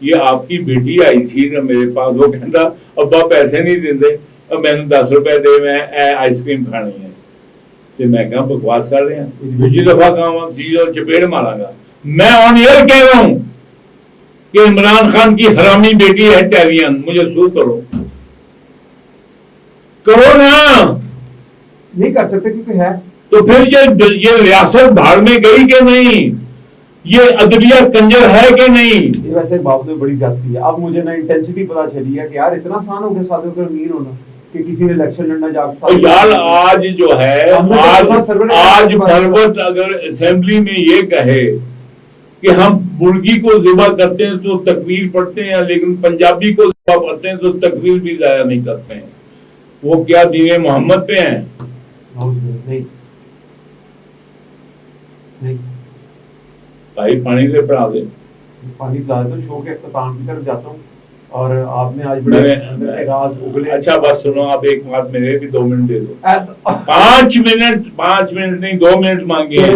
یہ آپ کی بیٹی آئی تھی نا میرے پاس, وہ کہتا ابا پیسے نہیں دیندے, اور میں نے 10 روپے دے, میں آئس کریم کھانی ہے. تو میں کہا بکواس کر رہے ہیں, دوسری دفعہ کہاں چیز اور چپیڑ مارا گا. میں آن ایئر کہہ رہا ہوں کہ عمران خان کی حرامی بیٹی ہے ٹیلین, مجھے سو کرو نا. نہیں کر سکتے کیونکہ ہے. تو پھر یہ ریاست بھاڑ میں گئی کہ نہیں, یہ عدلیہ کنجر ہے کہ نہیں. یہ ویسے باپ نے بڑی زیادتی ہے. اب مجھے نا انٹینسٹی پتا چلی ہے کہ یار اتنا آسان ہو گیا ساتھ میں امیر ہونا کہ کسی نے الیکشن لڑنا جا کے. یار آج جو ہے آج پروت اگر اسمبلی میں یہ کہے کہ ہم مرغی کو ذبح کرتے ہیں تو تکبیر پڑھتے ہیں, لیکن پنجابی کو ذبح کرتے ہیں تو تکبیر بھی ضائع نہیں کرتے ہیں, وہ کیا دین محمد پہ ہیں؟ نہیں بھائی پانی سے پڑھا دیں, پانی پلا دو. شو کے اختتام کی طرف جاتا ہوں اور آپ نے آج بڑے راز اگلے. اچھا بس سنو, آپ ایک بات میرے بھی 2 منٹ دے دو. 5 منٹ نہیں 2 منٹ مانگے.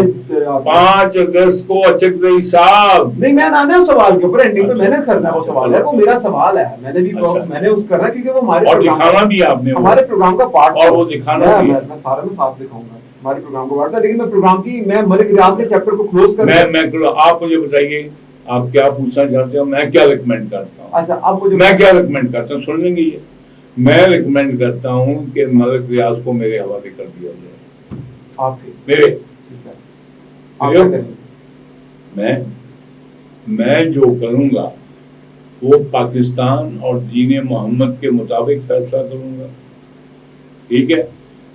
5 اگست کو اچک زئی صاحب. نہیں میں نہ اس سوال کے اوپر اینڈنگ پہ میں نے کرنا ہے, وہ سوال ہے, وہ میرا سوال ہے, میں نے بھی میں نے اس کرنا کیونکہ وہ ہمارے اور دکھانا بھی آپ نے ہمارے پروگرام کا پارٹ, اور وہ دکھانا بھی میں سارا میں ساتھ دکھاؤں گا ہمارے پروگرام کا پارٹ ہے. لیکن میں پروگرام کی میں ملک ریاض کے چیپٹر کو کلوز کر میں آپ مجھے بتائیے آپ کیا پوچھنا چاہتے ہو, میں کیا ریکمینڈ کرتا ہوں. اچھا اب مجھے میں کیا ریکمینڈ کرتا ہوں سن لیں گے. یہ میں ریکمینڈ کرتا ہوں کہ ملک ریاض کو میرے حوالے کر دیا جائے. آپ میرے میں جو کروں گا وہ پاکستان اور دین محمد کے مطابق فیصلہ کروں گا, ٹھیک ہے.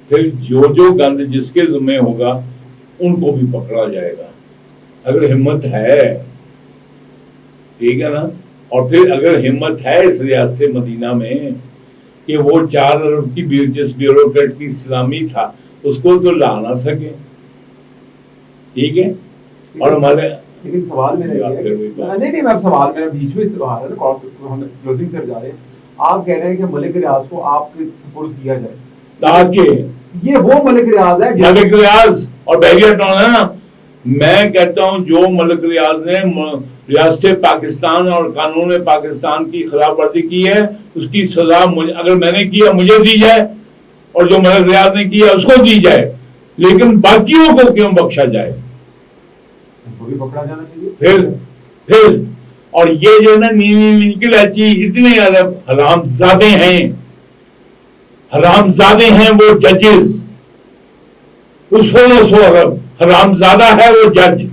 پھر جو گند جس کے ذمہ ہوگا ان کو بھی پکڑا جائے گا اگر ہمت ہے, ٹھیک ہے نا. اور پھر اگر ہمت ہے اس ریاست مدینہ میں کہ وہ 4 ارب کی جس بیوروکریٹ کی اسلامی تھا اس کو تو لا نہ سکے, ٹھیک ہے. اور ہمارے لیکن سوال میرا نہیں میں سوال میرا بیچ میں سوال ہے نا, ہم کلوزنگ کر جا رہے ہیں. آپ کہہ رہے ہیں کہ ملک ریاض کو آپ کے سپورٹ کیا جائے تاکہ یہ وہ ملک ریاض ہے ملک ریاض اور بحریہ ٹاؤن ہے نا. میں کہتا ہوں جو ملک ریاض نے ریاست پاکستان اور قانون پاکستان کی خلاف ورزی کی ہے اس کی سزا اگر میں نے کیا مجھے دی جائے اور جو ملک ریاض نے کیا اس کو دی جائے, لیکن باقیوں کو کیوں بخشا جائے, پکڑا جانا چاہیے. پھر اور یہ جو ہے نا نیلی الاچی اتنے زیادہ حرام زادے ہیں وہ ججز, 1600 ارب حرام زادہ ہے وہ جج.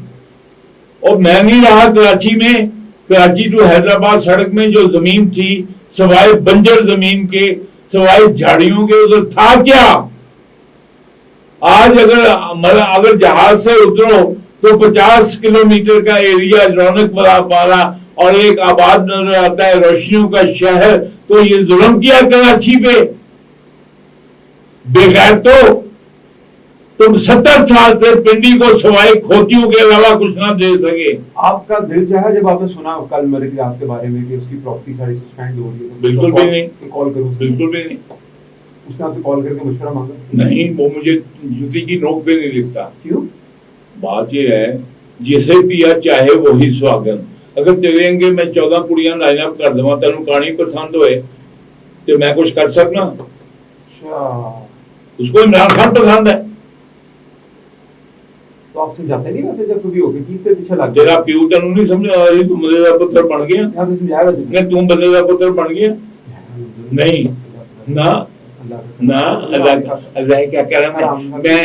اور میں نہیں رہا کراچی میں, کراچی ٹو حیدرآباد سڑک میں جو زمین تھی سوائے بنجر زمین کے سوائے جھاڑیوں کے ادھر تھا کیا. آج اگر جہاز سے اترو تو 50 کلومیٹر کا ایریا رونق والا اور ایک آباد نظر آتا ہے روشنیوں کا شہر. تو یہ ظلم کیا کراچی پہ بغیر تو تم 70 سال سے پنڈی کو سوائے کھوتیوں کے علاوہ کچھ نہ دے سکے. آپ کا دل چاہا جب آپ نے سنا کل ملک ریاض کے بارے میں کہ اس کی پراپرٹی ساری سسپینڈ ہو رہی ہے؟ بالکل بھی نہیں. کال کروں بالکل بھی نہیں. اس نے آپ سے کال کر کے مشورہ مانگا؟ نہیں, وہ مجھے جوتی کی نوک پہ نہیں لکھتا. کیوں؟ بات یہ ہے جسے پیا چاہے وہی سواگن. اگر تیرے انگے میں 14 کڑیاں لائن اپ کر دوں تینوں کہانی پسند ہوئے تو میں کچھ کر سکنا. اس کو عمران خان پسند ہے تو آپ سمجھاتے نہیں ویسے جب کبھی ہو کے کیتے پیچھے لگ تیرا پیو تینوں نہیں سمجھا تو بندے دا پتر بن گیا. نہیں تم بندے دا پتر بن گیا. نہیں نہ اللہ کا کرم ہے.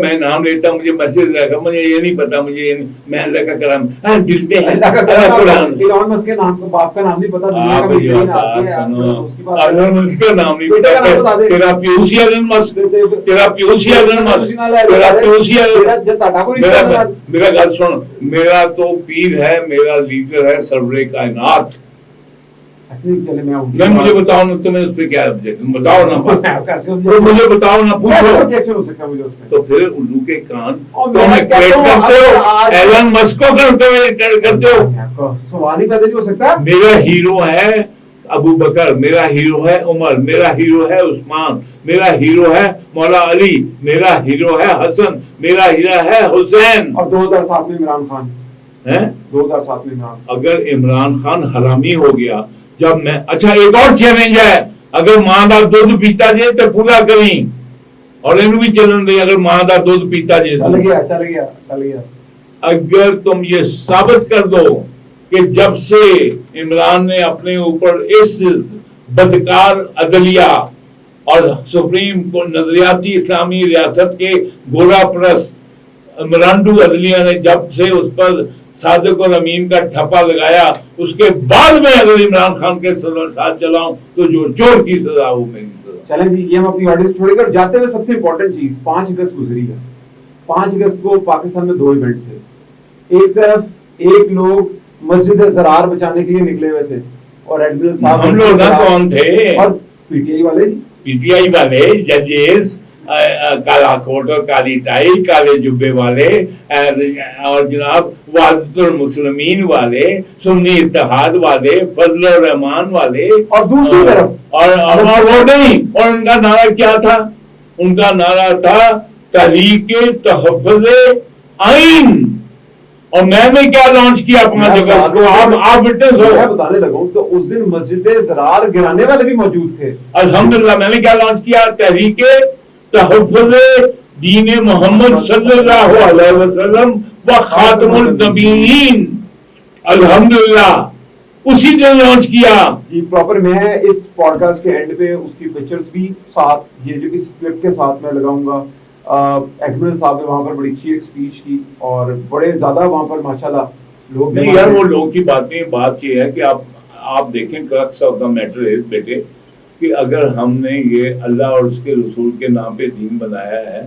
میں نام لیتا ہوں مجھے مسجد رکھا, مجھے یہ نہیں پتا, مجھے یہ نہیں, میں اللہ کا کرم دل پہ ہے. اللہ کا کرم ایلان مسک کے نام کو باپ کا نام نہیں پتا, دنیا کا بہترین آدمی ہے. اس کی بات ایلان مسک کا نام نہیں پتا. تیرا پیوسی ایلان مسک, تیرا پیوسی ایلان مسک, تیرا پیوسی ایلان. میرا گل سن, میرا تو پیر ہے, میرا لیڈر ہے سرور کائنات. میں مجھے بتاؤ نا تمہیں اس پہ کیا آبجیکشن, بتاؤ نا, مجھے بتاؤ نا, پوچھو. تو پھر الو کے کان تم ایکویٹ کرتے ہو ایلن مسک کو کرتے ہو. سوال ہی پیدا نہیں ہو سکتا. میرا ہیرو ہے ابو بکر, میرا ہیرو ہے عمر, میرا ہیرو ہے عثمان, میرا ہیرو ہے مولا علی, میرا ہیرو ہے حسن, میرا ہیرو ہے حسین. اور 2007 میں عمران خان. 2007 میں اگر عمران خان حرامی ہو گیا جب میں اچھا ایک اور چیلنج ہے اگر ماں کا دودھ پیتا جائے تو پورا کریں اور انہوں بھی چلن دیں اگر ماں کا دودھ پیتا جائے چل گیا اگر تم یہ ثابت کر دو کہ جب سے عمران نے اپنے اوپر اس بدکار عدلیہ اور سپریم کو نظریاتی اسلامی ریاست کے گورا پرست مرانڈو عدلیہ نے جب سے اس پر صادق اور امین کا ٹھپا لگایا اس کے بعد میں اگر عمران خان کے ساتھ چلاؤں تو جو چور کی سزا ہو میری سزا. چلیں جی یہ ہم اپنی آڈینس چھوڑے کر جاتے ہوئے سب سے امپورٹنٹ چیز 5 اگست گزری ہے. 5 اگست کو پاکستان میں 2 ایونٹ تھے. ایک طرف ایک لوگ مسجد زرار بچانے کے لیے نکلے ہوئے تھے اور ایڈمرل صاحب ہم لوگ کون تھے اور پی ٹی آئی والے ججز کالا کوٹ اور کالی ٹائی کالے جبے والے اور جناب وحدت المسلمین والے سنی اتحاد والے فضل الرحمان والے اور دوسری طرف اور وہ نہیں اور ان کا نعرہ کیا تھا ان کا نعرہ تھا تحریک تحفظ آئین اور میں نے کیا لانچ کیا 5 اگست کو آپ وٹنس ہو میں بتانے لگا ہوں تو اس دن مسجد زرار گرانے والے بھی موجود تھے. الحمدللہ میں نے کیا لانچ کیا تحریک تحفظ دین محمد صلی اللہ علیہ وسلم و خاتم النبیین الحمدللہ اسی دن لانچ کیا جی پراپر. میں اس پوڈ کاسٹ کے اینڈ پہ اس کی پکچرز بھی ساتھ یہ جو اس کلپ کے ساتھ میں لگاؤں گا. ایڈمرل صاحب نے وہاں پر بڑی اچھی ایک اسپیچ کی اور بڑے زیادہ وہاں پر ماشاءاللہ لوگ نہیں یار وہ لوگ کی بات نہیں. بات یہ ہے کہ آپ دیکھیں کرکس آف دا میٹر ہے بیٹے کہ اگر ہم نے یہ اللہ اور اس کے رسول کے نام پہ دین بنایا ہے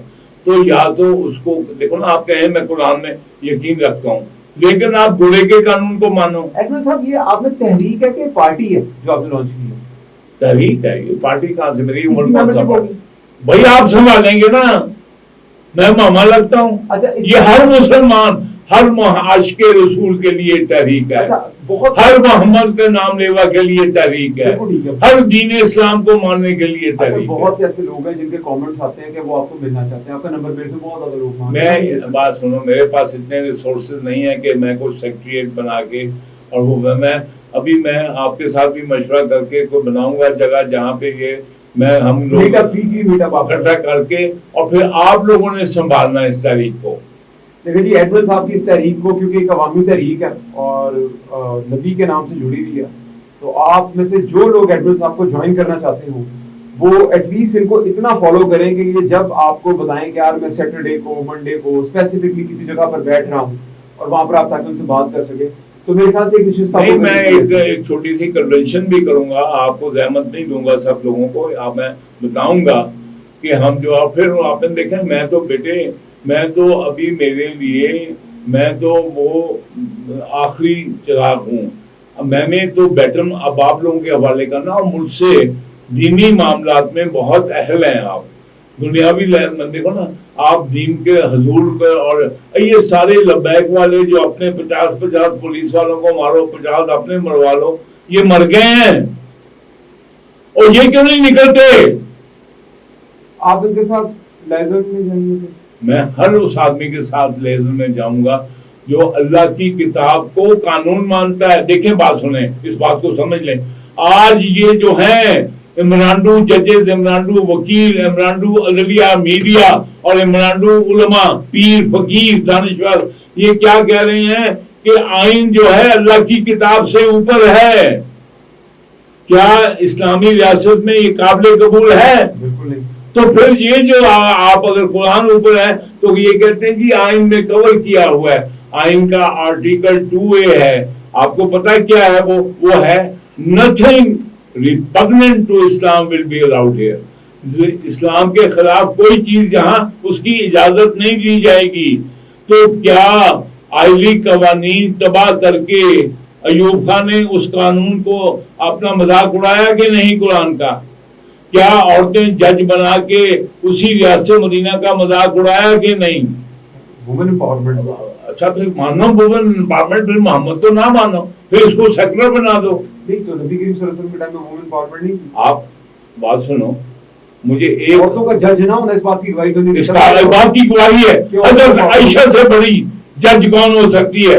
تو یا تو اس کو دیکھو نا آپ کہیں میں قرآن میں یقین رکھتا ہوں لیکن آپ برے کے قانون کو مانو. ایڈمرل صاحب یہ آپ نے تحریک ہے کہ پارٹی ہے جو آپ نے لانچ کی ہے؟ تحریک ہے یہ پارٹی کہاں سے میری عمر بھائی آپ سنبھالیں گے نا میں ماما لگتا ہوں. یہ ہر مسلمان ہر عاشق رسول کے لیے تحریک ہے ہر محمد کے نام لیوا کے لیے تحریک ہے ہر دین اسلام کو ماننے کے لیے تحریک ہے. بہت سے ایسے لوگ ہیں جن کے کامنٹس آتے ہیں کہ وہ آپ کو ملنا چاہتے ہیں. آپ کا نمبر میرے سے بہت زیادہ لوگ مانگتے ہیں. میں بات سنو میرے پاس اتنے ریسورسز نہیں ہیں کہ میں کوئی سیکریٹریٹ بنا کے اور وہ میں ابھی میں آپ کے ساتھ بھی مشورہ کر کے کوئی بناؤں گا جگہ جہاں پہ یہ میں ہم لوگ اکٹھا کر کے اور پھر آپ لوگوں نے سنبھالنا اس تحریک کو. دیکھیں جی ایڈمرل صاحب کی اس تحریک کو کیونکہ ایک عوامی تحریک ہے اور نبی کے نام سے جڑی ہوئی ہے تو آپ میں سے جو لوگ ایڈمرل صاحب کو جوائن کرنا چاہتے ہوں وہ ایٹ لیسٹ ان کو اتنا فالو کریں کہ یہ جب آپ کو بتائیں کہ یار میں سیٹرڈے کو منڈے کو اسپیسیفکلی کسی جگہ پر بیٹھ رہا ہوں اور وہاں پر آپ تاکہ ان سے بات کر سکیں تو میرے خیال سے ایک نشستہ نہیں میں ایک چھوٹی سی کنونشن بھی کروں گا. آپ کو زحمت نہیں دوں گا سب لوگوں کو. آپ میں بتاؤں گا کہ ہم جو پھر آپ نے دیکھیں میں تو بیٹے میں تو ابھی میرے لیے میں تو وہ آخری چراغ ہوں. میں نے تو بیٹر اب آپ لوگوں کے حوالے کرنا اور مجھ سے دینی معاملات میں بہت اہل ہیں آپ دنیاوی دیکھو نا آپ دین کے حضور کا اور یہ سارے لبیک والے جو اپنے 50 پولیس والوں کو مارو 50 اپنے مروا لو یہ مر گئے ہیں اور یہ کیوں نہیں نکلتے. آپ ان کے ساتھ لیزر میں جائیں گے؟ میں ہر اس آدمی کے ساتھ لیزر میں جاؤں گا جو اللہ کی کتاب کو قانون مانتا ہے. دیکھیں بات سنیں اس بات کو سمجھ لیں. آج یہ جو ہیں عمرانڈو ججز عمرانڈو وکیل عمرانڈو عدلیہ میڈیا اور عمرانڈو علماء پیر فقیر دانشور یہ کیا کہہ رہے ہیں کہ آئین جو ہے اللہ کی کتاب سے اوپر ہے. کیا اسلامی ریاست میں یہ قابل قبول ہے؟ بالکل نہیں. تو پھر یہ جو آپ اگر قرآن اوپر ہے تو یہ کہتے ہیں کہ آئین میں کور کیا ہوا ہے. آئین کا آرٹیکل 2A ہے. آپ کو پتا کیا ہے وہ ہے nothing repugnant to Islam will be allowed here. اسلام کے خلاف کوئی چیز جہاں اس کی اجازت نہیں دی جائے گی. تو کیا آئلی قوانین تباہ کر کے ایوب خان نے اس قانون کو اپنا مذاق اڑایا کہ نہیں قرآن کا؟ کیا عورتیں جج بنا کے اسی ریاست مدینہ کا مذاق اڑایا کہ نہیں؟ Women empowerment. اچھا پھر مانو وومن امپاورمنٹ پھر محمد کو نہ مانو پھر اس کو سیکولر بنا دو. نہیں تو نبی کریم صلی اللہ علیہ وسلم کے ٹائم میں وومن امپاورمنٹ نہیں تھی. آپ بات سنو مجھے ایک عورتوں کا جج نہ ہونا اس بات کی گواہی تو نہیں. اس بات کی گواہی ہے حضرت عائشہ سے بڑی جج کون ہو سکتی ہے؟